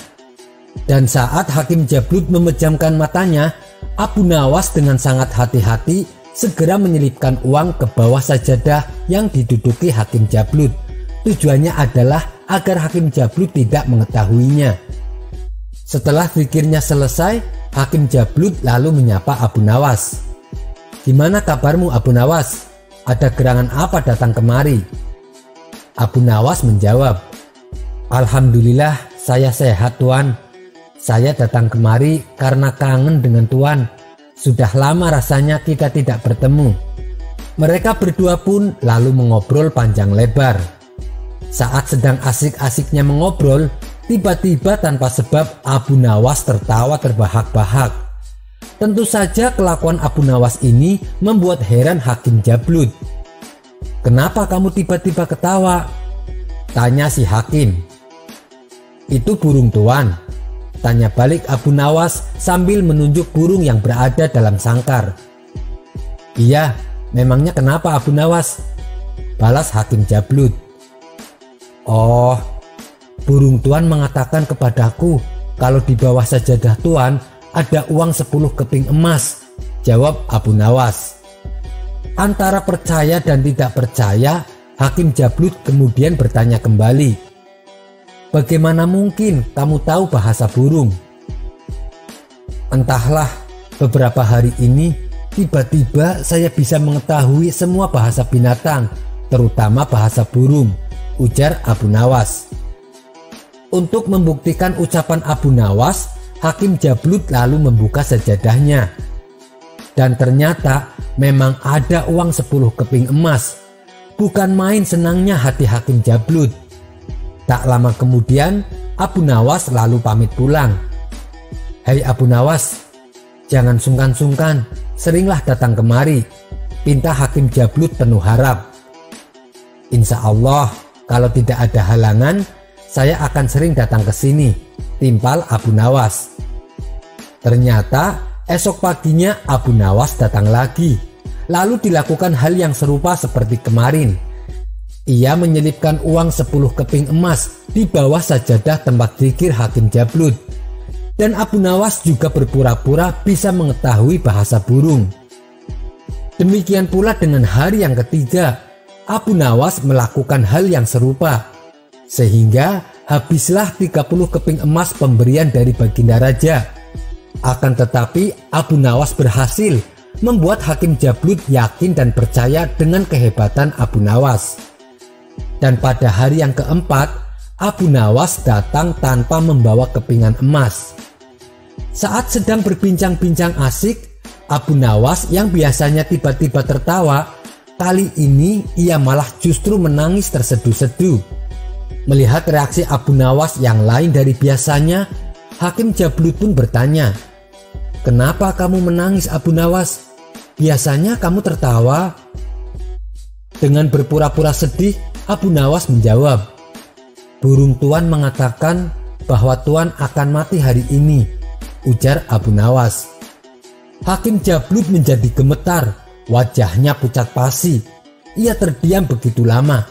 Dan saat hakim Jablut memejamkan matanya, Abu Nawas dengan sangat hati-hati segera menyelipkan uang ke bawah sajadah yang diduduki hakim Jablut. Tujuannya adalah agar hakim Jablut tidak mengetahuinya. Setelah zikirnya selesai, hakim Jablut lalu menyapa Abu Nawas. "Gimana kabarmu Abu Nawas? Ada gerangan apa datang kemari?" Abu Nawas menjawab, "Alhamdulillah saya sehat Tuan. Saya datang kemari karena kangen dengan Tuan. Sudah lama rasanya kita tidak bertemu." Mereka berdua pun lalu mengobrol panjang lebar. Saat sedang asik-asiknya mengobrol, tiba-tiba tanpa sebab Abu Nawas tertawa terbahak-bahak. Tentu saja kelakuan Abu Nawas ini membuat heran hakim Jablut. "Kenapa kamu tiba-tiba ketawa?" tanya si hakim. "Itu burung Tuan," tanya balik Abu Nawas sambil menunjuk burung yang berada dalam sangkar. "Iya, memangnya kenapa Abu Nawas?" balas hakim Jablut. "Oh, burung Tuan mengatakan kepadaku kalau di bawah sajadah Tuan ada uang 10 keping emas," jawab Abu Nawas. Antara percaya dan tidak percaya, hakim Jablut kemudian bertanya kembali, "Bagaimana mungkin kamu tahu bahasa burung?" "Entahlah, beberapa hari ini tiba-tiba saya bisa mengetahui semua bahasa binatang, terutama bahasa burung," ujar Abu Nawas. Untuk membuktikan ucapan Abu Nawas, hakim Jablut lalu membuka sajadahnya. Dan ternyata memang ada uang 10 keping emas. Bukan main senangnya hati hakim Jablut. Tak lama kemudian, Abu Nawas lalu pamit pulang. "Hai Abu Nawas, jangan sungkan-sungkan, seringlah datang kemari," pinta hakim Jablut penuh harap. "Insya Allah, kalau tidak ada halangan, saya akan sering datang ke sini," timpal Abu Nawas. Ternyata esok paginya Abu Nawas datang lagi. Lalu dilakukan hal yang serupa seperti kemarin. Ia menyelipkan uang 10 keping emas di bawah sajadah tempat zikir hakim Jablut. Dan Abu Nawas juga berpura-pura bisa mengetahui bahasa burung. Demikian pula dengan hari yang ketiga, Abu Nawas melakukan hal yang serupa. Sehingga habislah 30 keping emas pemberian dari Baginda Raja. Akan tetapi Abu Nawas berhasil membuat hakim Jablut yakin dan percaya dengan kehebatan Abu Nawas. Dan pada hari yang keempat, Abu Nawas datang tanpa membawa kepingan emas. Saat sedang berbincang-bincang asik, Abu Nawas yang biasanya tiba-tiba tertawa, kali ini ia malah justru menangis terseduh-seduh. Melihat reaksi Abu Nawas yang lain dari biasanya, hakim Jablut pun bertanya, "Kenapa kamu menangis Abu Nawas? Biasanya kamu tertawa." Dengan berpura-pura sedih, Abu Nawas menjawab, "Burung Tuan mengatakan bahwa Tuan akan mati hari ini," ujar Abu Nawas. Hakim Jablut menjadi gemetar, wajahnya pucat pasi. Ia terdiam begitu lama.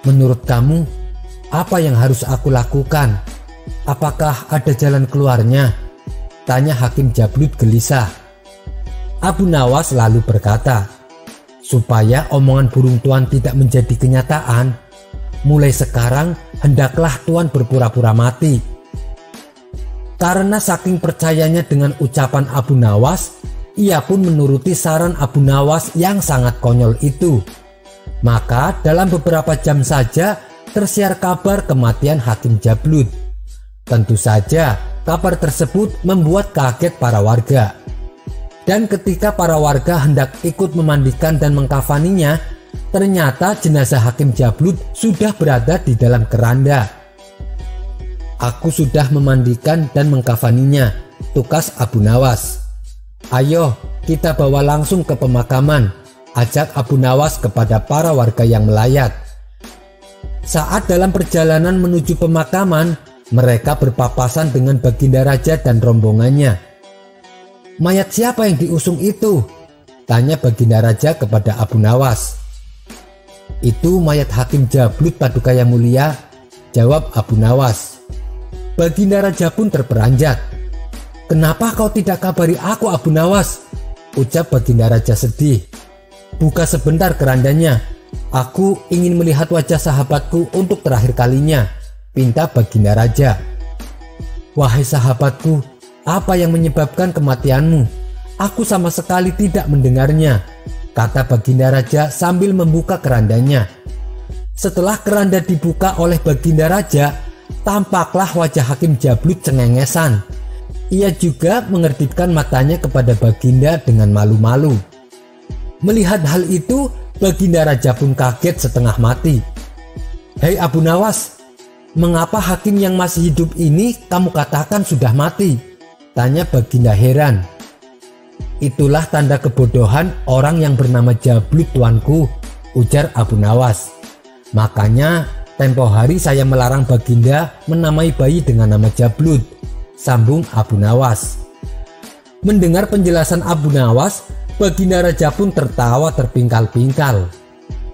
"Menurut kamu, apa yang harus aku lakukan? Apakah ada jalan keluarnya?" tanya hakim Jablut gelisah. Abu Nawas lalu berkata, "Supaya omongan burung Tuan tidak menjadi kenyataan, mulai sekarang hendaklah Tuan berpura-pura mati." Karena saking percayanya dengan ucapan Abu Nawas, ia pun menuruti saran Abu Nawas yang sangat konyol itu. Maka dalam beberapa jam saja tersiar kabar kematian hakim Jablut. Tentu saja kabar tersebut membuat kaget para warga. Dan ketika para warga hendak ikut memandikan dan mengkafaninya, ternyata jenazah hakim Jablut sudah berada di dalam keranda. Aku sudah memandikan dan mengkafaninya, tukas Abu Nawas. Ayo kita bawa langsung ke pemakaman, ajak Abu Nawas kepada para warga yang melayat. Saat dalam perjalanan menuju pemakaman, mereka berpapasan dengan Baginda Raja dan rombongannya. Mayat siapa yang diusung itu? Tanya Baginda Raja kepada Abu Nawas. Itu mayat Hakim Jablut Paduka Yang Mulia, jawab Abu Nawas. Baginda Raja pun terperanjat. Kenapa kau tidak kabari aku, Abu Nawas? Ucap Baginda Raja sedih. Buka sebentar kerandanya. Aku ingin melihat wajah sahabatku untuk terakhir kalinya, pinta Baginda Raja. Wahai sahabatku, apa yang menyebabkan kematianmu? Aku sama sekali tidak mendengarnya, kata Baginda Raja sambil membuka kerandanya. Setelah keranda dibuka oleh Baginda Raja, tampaklah wajah Hakim Jablut cengengesan. Ia juga mengertitkan matanya kepada Baginda dengan malu-malu. Melihat hal itu, Baginda Raja pun kaget setengah mati. Hei Abu Nawas, mengapa hakim yang masih hidup ini kamu katakan sudah mati? Tanya Baginda heran. Itulah tanda kebodohan orang yang bernama Jablut, tuanku, ujar Abu Nawas. Makanya tempo hari saya melarang Baginda menamai bayi dengan nama Jablut, sambung Abu Nawas. Mendengar penjelasan Abu Nawas, Baginda Raja pun tertawa terpingkal-pingkal.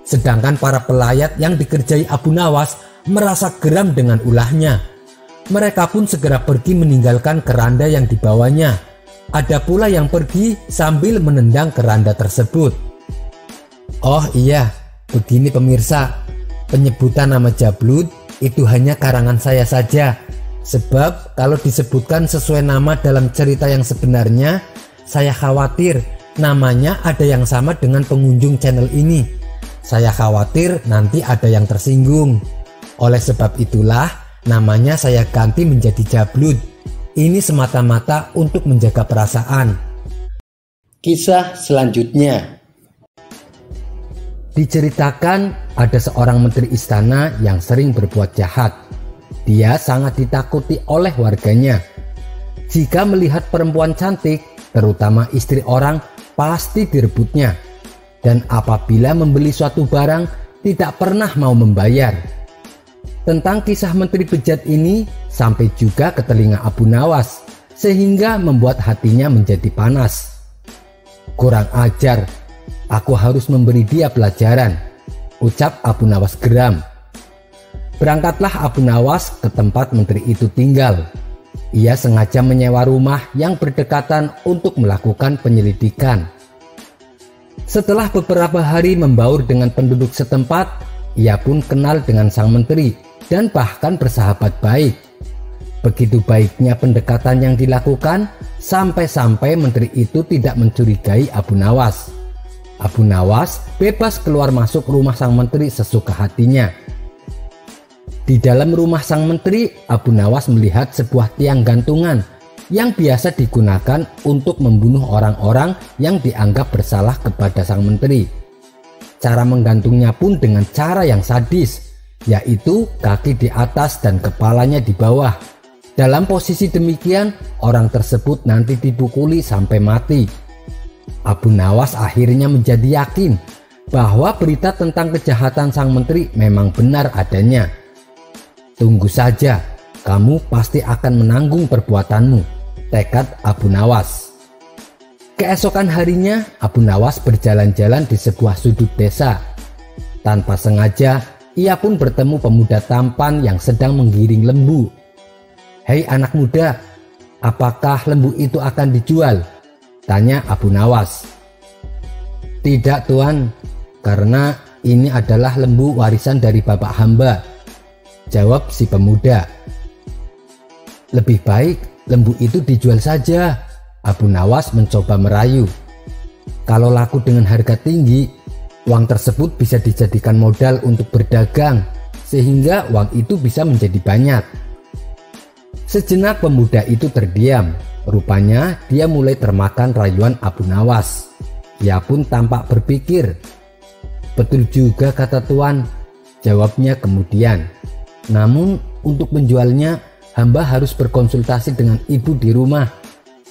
Sedangkan para pelayat yang dikerjai Abu Nawas merasa geram dengan ulahnya. Mereka pun segera pergi meninggalkan keranda yang dibawanya. Ada pula yang pergi sambil menendang keranda tersebut. Oh iya, begini pemirsa, penyebutan nama Jablut itu hanya karangan saya saja. Sebab kalau disebutkan sesuai nama dalam cerita yang sebenarnya, saya khawatir namanya ada yang sama dengan pengunjung channel ini. Saya khawatir nanti ada yang tersinggung. Oleh sebab itulah namanya saya ganti menjadi Jablut. Ini semata-mata untuk menjaga perasaan. Kisah selanjutnya. Diceritakan ada seorang menteri istana yang sering berbuat jahat. Dia sangat ditakuti oleh warganya. Jika melihat perempuan cantik, terutama istri orang, pasti direbutnya. Dan apabila membeli suatu barang, tidak pernah mau membayar. Tentang kisah menteri bejat ini sampai juga ke telinga Abu Nawas, sehingga membuat hatinya menjadi panas. Kurang ajar, aku harus memberi dia pelajaran, ucap Abu Nawas geram. Berangkatlah Abu Nawas ke tempat menteri itu tinggal. Ia sengaja menyewa rumah yang berdekatan untuk melakukan penyelidikan. Setelah beberapa hari membaur dengan penduduk setempat, ia pun kenal dengan sang menteri dan bahkan bersahabat baik. Begitu baiknya pendekatan yang dilakukan, sampai-sampai menteri itu tidak mencurigai Abu Nawas. Abu Nawas bebas keluar masuk rumah sang menteri sesuka hatinya. Di dalam rumah sang menteri, Abu Nawas melihat sebuah tiang gantungan yang biasa digunakan untuk membunuh orang-orang yang dianggap bersalah kepada sang menteri. Cara menggantungnya pun dengan cara yang sadis, yaitu kaki di atas dan kepalanya di bawah. Dalam posisi demikian, orang tersebut nanti dipukuli sampai mati. Abu Nawas akhirnya menjadi yakin bahwa berita tentang kejahatan sang menteri memang benar adanya. Tunggu saja, kamu pasti akan menanggung perbuatanmu, tekad Abu Nawas. Keesokan harinya, Abu Nawas berjalan-jalan di sebuah sudut desa. Tanpa sengaja, ia pun bertemu pemuda tampan yang sedang menggiring lembu. Hei anak muda, apakah lembu itu akan dijual? Tanya Abu Nawas. Tidak tuan, karena ini adalah lembu warisan dari bapak hamba, jawab si pemuda. Lebih baik lembu itu dijual saja, Abu Nawas mencoba merayu. Kalau laku dengan harga tinggi, uang tersebut bisa dijadikan modal untuk berdagang, sehingga uang itu bisa menjadi banyak. Sejenak pemuda itu terdiam. Rupanya dia mulai termakan rayuan Abu Nawas. Ia pun tampak berpikir. Betul juga kata tuan, jawabnya kemudian. Namun untuk menjualnya hamba harus berkonsultasi dengan ibu di rumah.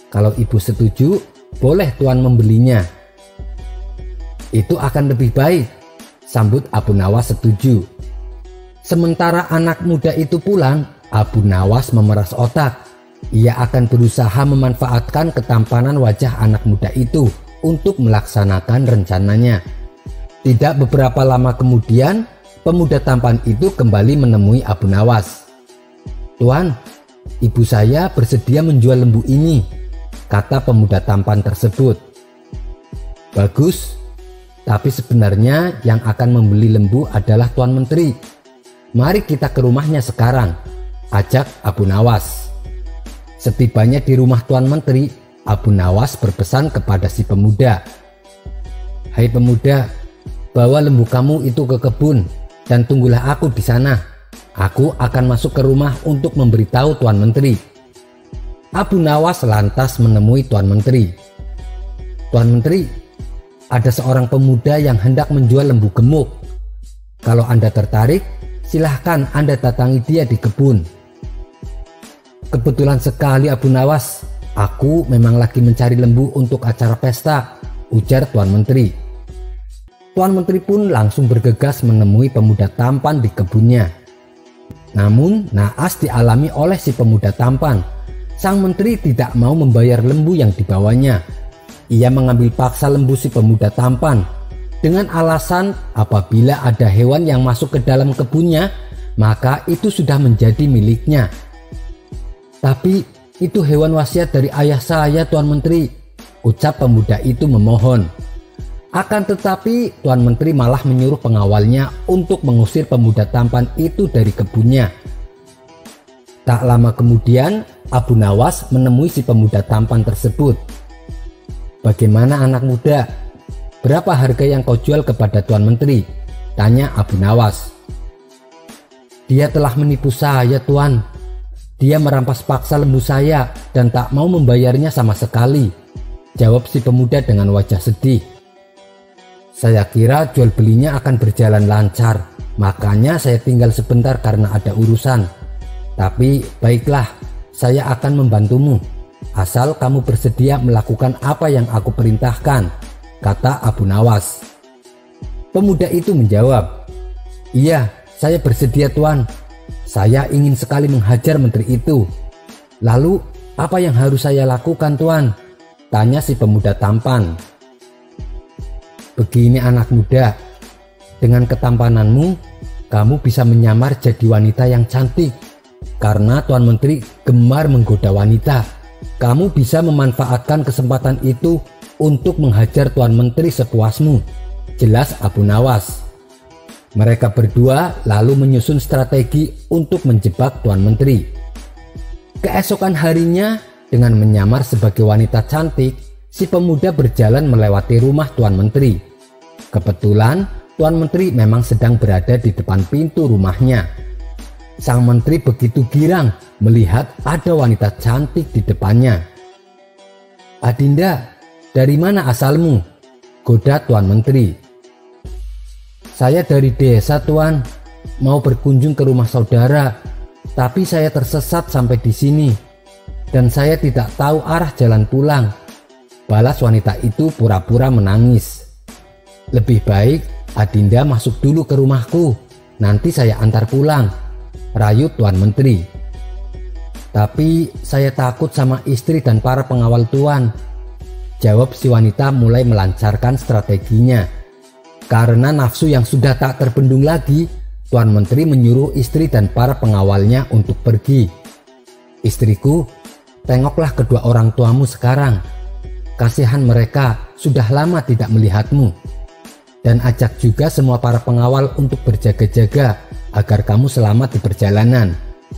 Kalau ibu setuju, boleh tuan membelinya." "Itu akan lebih baik," sambut Abu Nawas setuju. Sementara anak muda itu pulang, Abu Nawas memeras otak. Ia akan berusaha memanfaatkan ketampanan wajah anak muda itu untuk melaksanakan rencananya. Tidak beberapa lama kemudian, pemuda tampan itu kembali menemui Abu Nawas. "Tuan, ibu saya bersedia menjual lembu ini," kata pemuda tampan tersebut. "Bagus, tapi sebenarnya yang akan membeli lembu adalah Tuan Menteri. Mari kita ke rumahnya sekarang," ajak Abu Nawas. Setibanya di rumah Tuan Menteri, Abu Nawas berpesan kepada si pemuda. "Hai pemuda, bawa lembu kamu itu ke kebun dan tunggulah aku di sana. Aku akan masuk ke rumah untuk memberitahu Tuan Menteri." Abu Nawas lantas menemui Tuan Menteri. "Tuan Menteri, ada seorang pemuda yang hendak menjual lembu gemuk. Kalau Anda tertarik, silahkan Anda datangi dia di kebun." "Kebetulan sekali Abu Nawas, aku memang lagi mencari lembu untuk acara pesta," ujar Tuan Menteri. Tuan Menteri pun langsung bergegas menemui pemuda tampan di kebunnya. Namun naas dialami oleh si pemuda tampan. Sang menteri tidak mau membayar lembu yang dibawanya. Ia mengambil paksa lembu si pemuda tampan dengan alasan apabila ada hewan yang masuk ke dalam kebunnya, maka itu sudah menjadi miliknya. "Tapi itu hewan wasiat dari ayah saya, Tuan Menteri," ucap pemuda itu memohon. Akan tetapi Tuan Menteri malah menyuruh pengawalnya untuk mengusir pemuda tampan itu dari kebunnya. Tak lama kemudian Abu Nawas menemui si pemuda tampan tersebut. "Bagaimana anak muda? Berapa harga yang kau jual kepada Tuan Menteri?" tanya Abu Nawas. "Dia telah menipu saya, Tuan. Dia merampas paksa lembu saya dan tak mau membayarnya sama sekali," jawab si pemuda dengan wajah sedih. "Saya kira jual belinya akan berjalan lancar, makanya saya tinggal sebentar karena ada urusan. Tapi baiklah, saya akan membantumu, asal kamu bersedia melakukan apa yang aku perintahkan," kata Abu Nawas. Pemuda itu menjawab, "Iya, saya bersedia, Tuan. Saya ingin sekali menghajar menteri itu." "Lalu apa yang harus saya lakukan, Tuan?" tanya si pemuda tampan. "Begini anak muda, dengan ketampananmu, kamu bisa menyamar jadi wanita yang cantik. Karena Tuan Menteri gemar menggoda wanita, kamu bisa memanfaatkan kesempatan itu untuk menghajar Tuan Menteri sepuasmu," jelas Abu Nawas. Mereka berdua lalu menyusun strategi untuk menjebak Tuan Menteri. Keesokan harinya, dengan menyamar sebagai wanita cantik, si pemuda berjalan melewati rumah Tuan Menteri. Kebetulan Tuan Menteri memang sedang berada di depan pintu rumahnya. Sang menteri begitu girang melihat ada wanita cantik di depannya. "Adinda, dari mana asalmu?" goda Tuan Menteri. "Saya dari desa, Tuan. Mau berkunjung ke rumah saudara, tapi saya tersesat sampai di sini dan saya tidak tahu arah jalan pulang," balas wanita itu pura-pura menangis. "Lebih baik Adinda masuk dulu ke rumahku, nanti saya antar pulang," rayu Tuan Menteri. "Tapi saya takut sama istri dan para pengawal Tuan," jawab si wanita mulai melancarkan strateginya. Karena nafsu yang sudah tak terbendung lagi, Tuan Menteri menyuruh istri dan para pengawalnya untuk pergi. "Istriku, tengoklah kedua orang tuamu sekarang. Kasihan mereka sudah lama tidak melihatmu. Dan ajak juga semua para pengawal untuk berjaga-jaga agar kamu selamat di perjalanan,"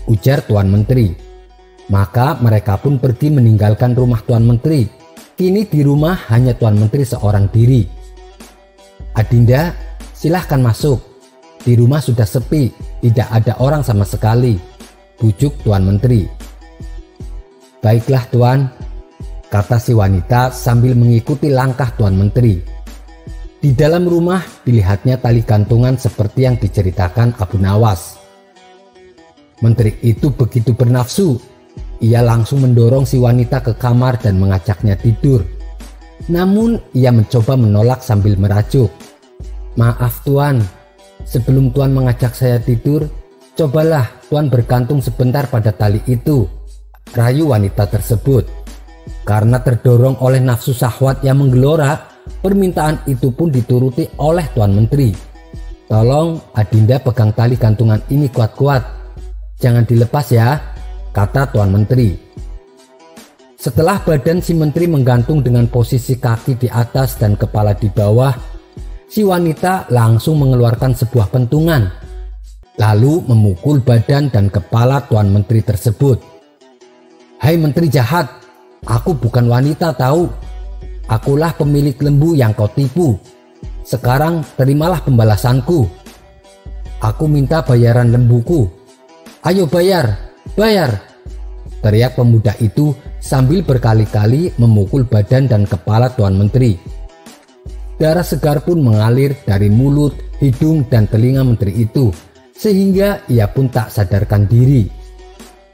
ujar Tuan Menteri. Maka mereka pun pergi meninggalkan rumah Tuan Menteri. Kini di rumah hanya Tuan Menteri seorang diri. "Adinda, silahkan masuk. Di rumah sudah sepi, tidak ada orang sama sekali," bujuk Tuan Menteri. "Baiklah Tuan," kata si wanita sambil mengikuti langkah Tuan Menteri. Di dalam rumah dilihatnya tali gantungan seperti yang diceritakan Abu Nawas. Menteri itu begitu bernafsu, ia langsung mendorong si wanita ke kamar dan mengajaknya tidur. Namun ia mencoba menolak sambil merajuk. "Maaf Tuan, sebelum Tuan mengajak saya tidur, cobalah Tuan bergantung sebentar pada tali itu," rayu wanita tersebut. Karena terdorong oleh nafsu syahwat yang menggelora, permintaan itu pun dituruti oleh Tuan Menteri. "Tolong Adinda pegang tali gantungan ini kuat-kuat, jangan dilepas ya," kata Tuan Menteri. Setelah badan si menteri menggantung dengan posisi kaki di atas dan kepala di bawah, si wanita langsung mengeluarkan sebuah pentungan, lalu memukul badan dan kepala Tuan Menteri tersebut. "Hai menteri jahat, aku bukan wanita tahu. Akulah pemilik lembu yang kau tipu. Sekarang terimalah pembalasanku. Aku minta bayaran lembuku. Ayo bayar, bayar!" teriak pemuda itu sambil berkali-kali memukul badan dan kepala Tuan Menteri. Darah segar pun mengalir dari mulut, hidung, dan telinga menteri itu, sehingga ia pun tak sadarkan diri.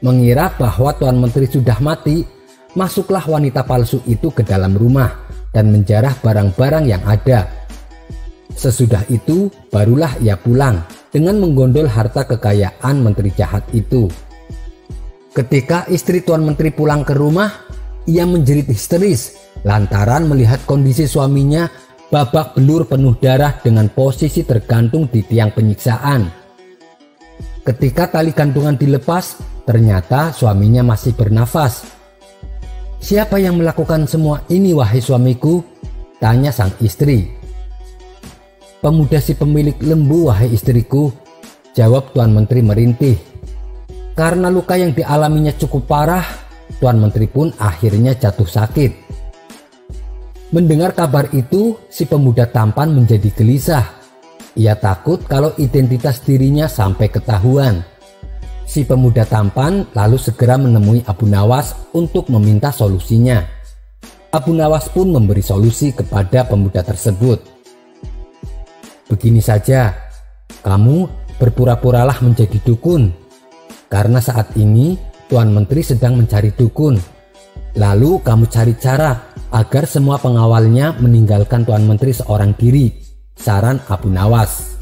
Mengira bahwa Tuan Menteri sudah mati, masuklah wanita palsu itu ke dalam rumah dan menjarah barang-barang yang ada. Sesudah itu barulah ia pulang dengan menggondol harta kekayaan menteri jahat itu. Ketika istri Tuan Menteri pulang ke rumah, ia menjerit histeris lantaran melihat kondisi suaminya babak belur penuh darah dengan posisi tergantung di tiang penyiksaan. Ketika tali gantungan dilepas, ternyata suaminya masih bernafas. "Siapa yang melakukan semua ini wahai suamiku?" tanya sang istri. "Pemuda si pemilik lembu wahai istriku," jawab Tuan Menteri merintih. Karena luka yang dialaminya cukup parah, Tuan Menteri pun akhirnya jatuh sakit. Mendengar kabar itu, si pemuda tampan menjadi gelisah. Ia takut kalau identitas dirinya sampai ketahuan. Si pemuda tampan lalu segera menemui Abu Nawas untuk meminta solusinya. Abu Nawas pun memberi solusi kepada pemuda tersebut. "Begini saja, kamu berpura-puralah menjadi dukun. Karena saat ini Tuan Menteri sedang mencari dukun. Lalu kamu cari cara agar semua pengawalnya meninggalkan Tuan Menteri seorang diri," saran Abu Nawas.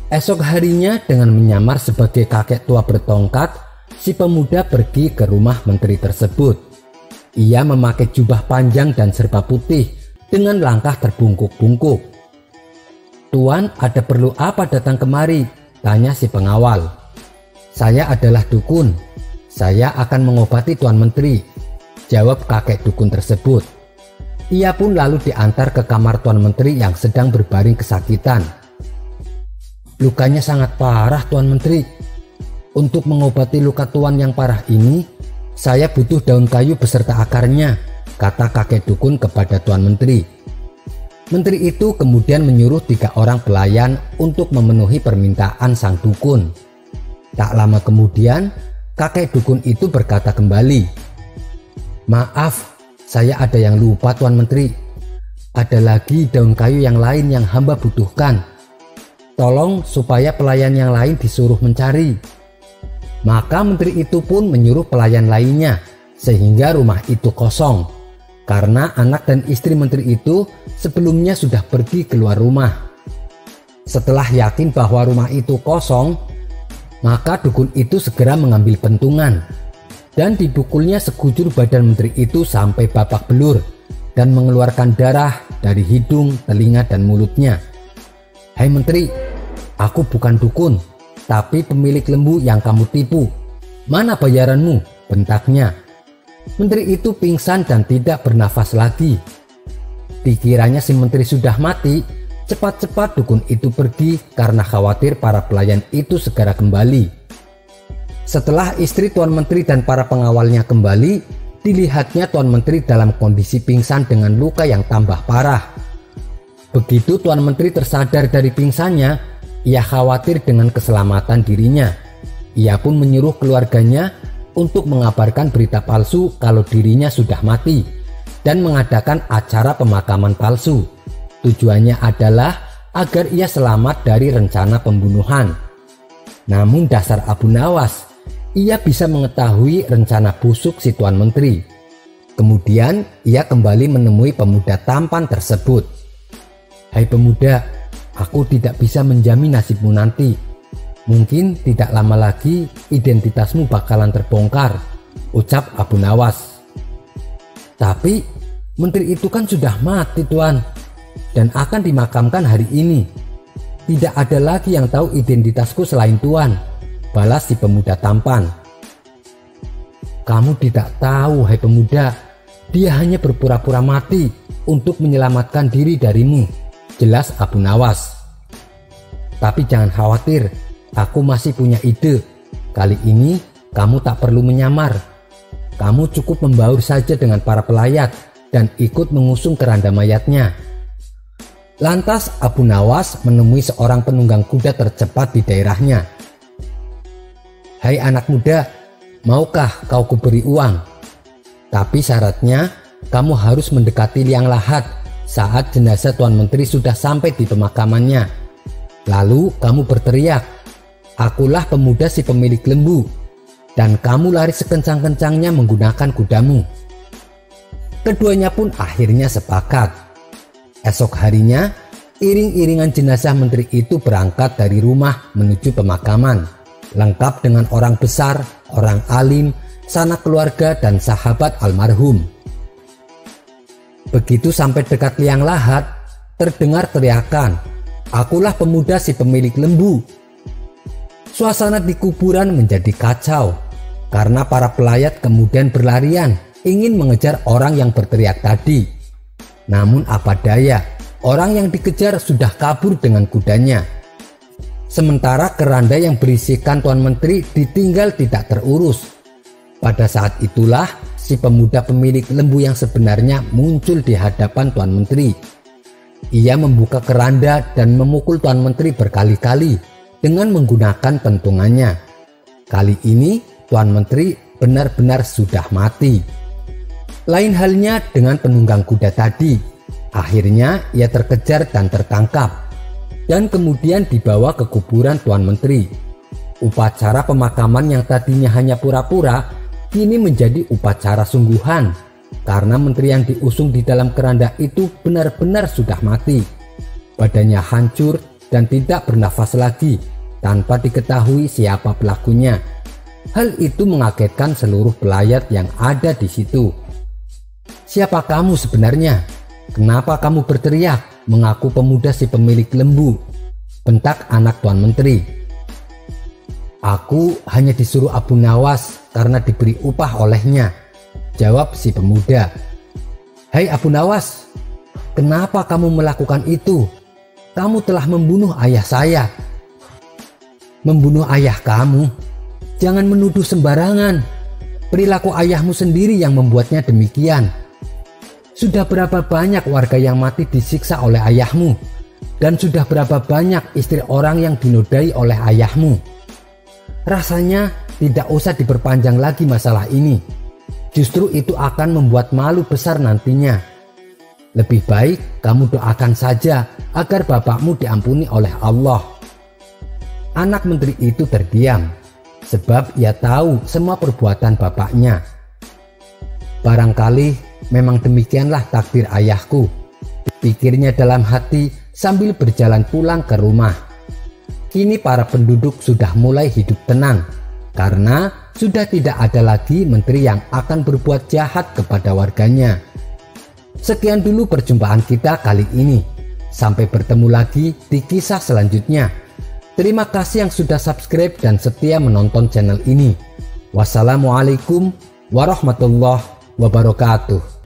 Esok harinya dengan menyamar sebagai kakek tua bertongkat, si pemuda pergi ke rumah menteri tersebut. Ia memakai jubah panjang dan serba putih dengan langkah terbungkuk-bungkuk. "Tuan, ada perlu apa datang kemari?" tanya si pengawal. "Saya adalah dukun. Saya akan mengobati Tuan Menteri," jawab kakek dukun tersebut. Ia pun lalu diantar ke kamar Tuan Menteri yang sedang berbaring kesakitan. "Lukanya sangat parah Tuan Menteri. Untuk mengobati luka Tuan yang parah ini, saya butuh daun kayu beserta akarnya," kata kakek dukun kepada Tuan Menteri. Menteri itu kemudian menyuruh 3 orang pelayan untuk memenuhi permintaan sang dukun. Tak lama kemudian, kakek dukun itu berkata kembali, "Maaf, saya ada yang lupa Tuan Menteri. Ada lagi daun kayu yang lain yang hamba butuhkan. Tolong supaya pelayan yang lain disuruh mencari." Maka menteri itu pun menyuruh pelayan lainnya, sehingga rumah itu kosong. Karena anak dan istri menteri itu sebelumnya sudah pergi keluar rumah. Setelah yakin bahwa rumah itu kosong, maka dukun itu segera mengambil pentungan dan dipukulnya sekujur badan menteri itu sampai babak belur dan mengeluarkan darah dari hidung, telinga, dan mulutnya. "Hai menteri, aku bukan dukun, tapi pemilik lembu yang kamu tipu. Mana bayaranmu?" bentaknya. Menteri itu pingsan dan tidak bernafas lagi. Dikiranya si menteri sudah mati. Cepat-cepat dukun itu pergi karena khawatir para pelayan itu segera kembali. Setelah istri Tuan Menteri dan para pengawalnya kembali, dilihatnya Tuan Menteri dalam kondisi pingsan dengan luka yang tambah parah. Begitu Tuan Menteri tersadar dari pingsannya, ia khawatir dengan keselamatan dirinya. Ia pun menyuruh keluarganya untuk mengabarkan berita palsu kalau dirinya sudah mati dan mengadakan acara pemakaman palsu. Tujuannya adalah agar ia selamat dari rencana pembunuhan. Namun dasar Abu Nawas, ia bisa mengetahui rencana busuk si Tuan Menteri. Kemudian ia kembali menemui pemuda tampan tersebut. "Hai pemuda, aku tidak bisa menjamin nasibmu nanti. Mungkin tidak lama lagi identitasmu bakalan terbongkar," ucap Abu Nawas. "Tapi menteri itu kan sudah mati, Tuan, dan akan dimakamkan hari ini. Tidak ada lagi yang tahu identitasku selain Tuan," balas si pemuda tampan. "Kamu tidak tahu, hai pemuda, dia hanya berpura-pura mati untuk menyelamatkan diri darimu," jelas Abu Nawas. "Tapi jangan khawatir, aku masih punya ide. Kali ini kamu tak perlu menyamar. Kamu cukup membaur saja dengan para pelayat dan ikut mengusung keranda mayatnya." Lantas Abu Nawas menemui seorang penunggang kuda tercepat di daerahnya. "Hai anak muda, maukah kau kuberi uang? Tapi syaratnya kamu harus mendekati liang lahat saat jenazah Tuan Menteri sudah sampai di pemakamannya. Lalu kamu berteriak, 'Akulah pemuda si pemilik lembu,' dan kamu lari sekencang-kencangnya menggunakan kudamu." Keduanya pun akhirnya sepakat. Esok harinya, iring-iringan jenazah menteri itu berangkat dari rumah menuju pemakaman, lengkap dengan orang besar, orang alim, sanak keluarga dan sahabat almarhum. Begitu sampai dekat liang lahat, terdengar teriakan, "Akulah pemuda si pemilik lembu." Suasana di kuburan menjadi kacau karena para pelayat kemudian berlarian ingin mengejar orang yang berteriak tadi. Namun apa daya, orang yang dikejar sudah kabur dengan kudanya. Sementara keranda yang berisikan Tuan Menteri ditinggal tidak terurus. Pada saat itulah si pemuda pemilik lembu yang sebenarnya muncul di hadapan Tuan Menteri. Ia membuka keranda dan memukul Tuan Menteri berkali-kali dengan menggunakan pentungannya. Kali ini Tuan Menteri benar-benar sudah mati. Lain halnya dengan penunggang kuda tadi. Akhirnya ia terkejar dan tertangkap, dan kemudian dibawa ke kuburan Tuan Menteri. Upacara pemakaman yang tadinya hanya pura-pura kini menjadi upacara sungguhan, karena menteri yang diusung di dalam keranda itu benar-benar sudah mati. Badannya hancur dan tidak bernafas lagi tanpa diketahui siapa pelakunya. Hal itu mengagetkan seluruh pelayat yang ada di situ. "Siapa kamu sebenarnya? Kenapa kamu berteriak mengaku pemuda si pemilik lembu?" bentak anak Tuan Menteri. "Aku hanya disuruh Abu Nawas karena diberi upah olehnya," jawab si pemuda. "Hai Abu Nawas, kenapa kamu melakukan itu? Kamu telah membunuh ayah saya." "Membunuh ayah kamu? Jangan menuduh sembarangan. Perilaku ayahmu sendiri yang membuatnya demikian. Sudah berapa banyak warga yang mati disiksa oleh ayahmu, dan sudah berapa banyak istri orang yang dinodai oleh ayahmu. Rasanya tidak usah diperpanjang lagi masalah ini. Justru itu akan membuat malu besar nantinya. Lebih baik kamu doakan saja agar bapakmu diampuni oleh Allah." Anak menteri itu terdiam, sebab ia tahu semua perbuatan bapaknya. "Barangkali memang demikianlah takdir ayahku," pikirnya dalam hati sambil berjalan pulang ke rumah. Kini para penduduk sudah mulai hidup tenang karena sudah tidak ada lagi menteri yang akan berbuat jahat kepada warganya. Sekian dulu perjumpaan kita kali ini. Sampai bertemu lagi di kisah selanjutnya. Terima kasih yang sudah subscribe dan setia menonton channel ini. Wassalamualaikum warahmatullahi wabarakatuh.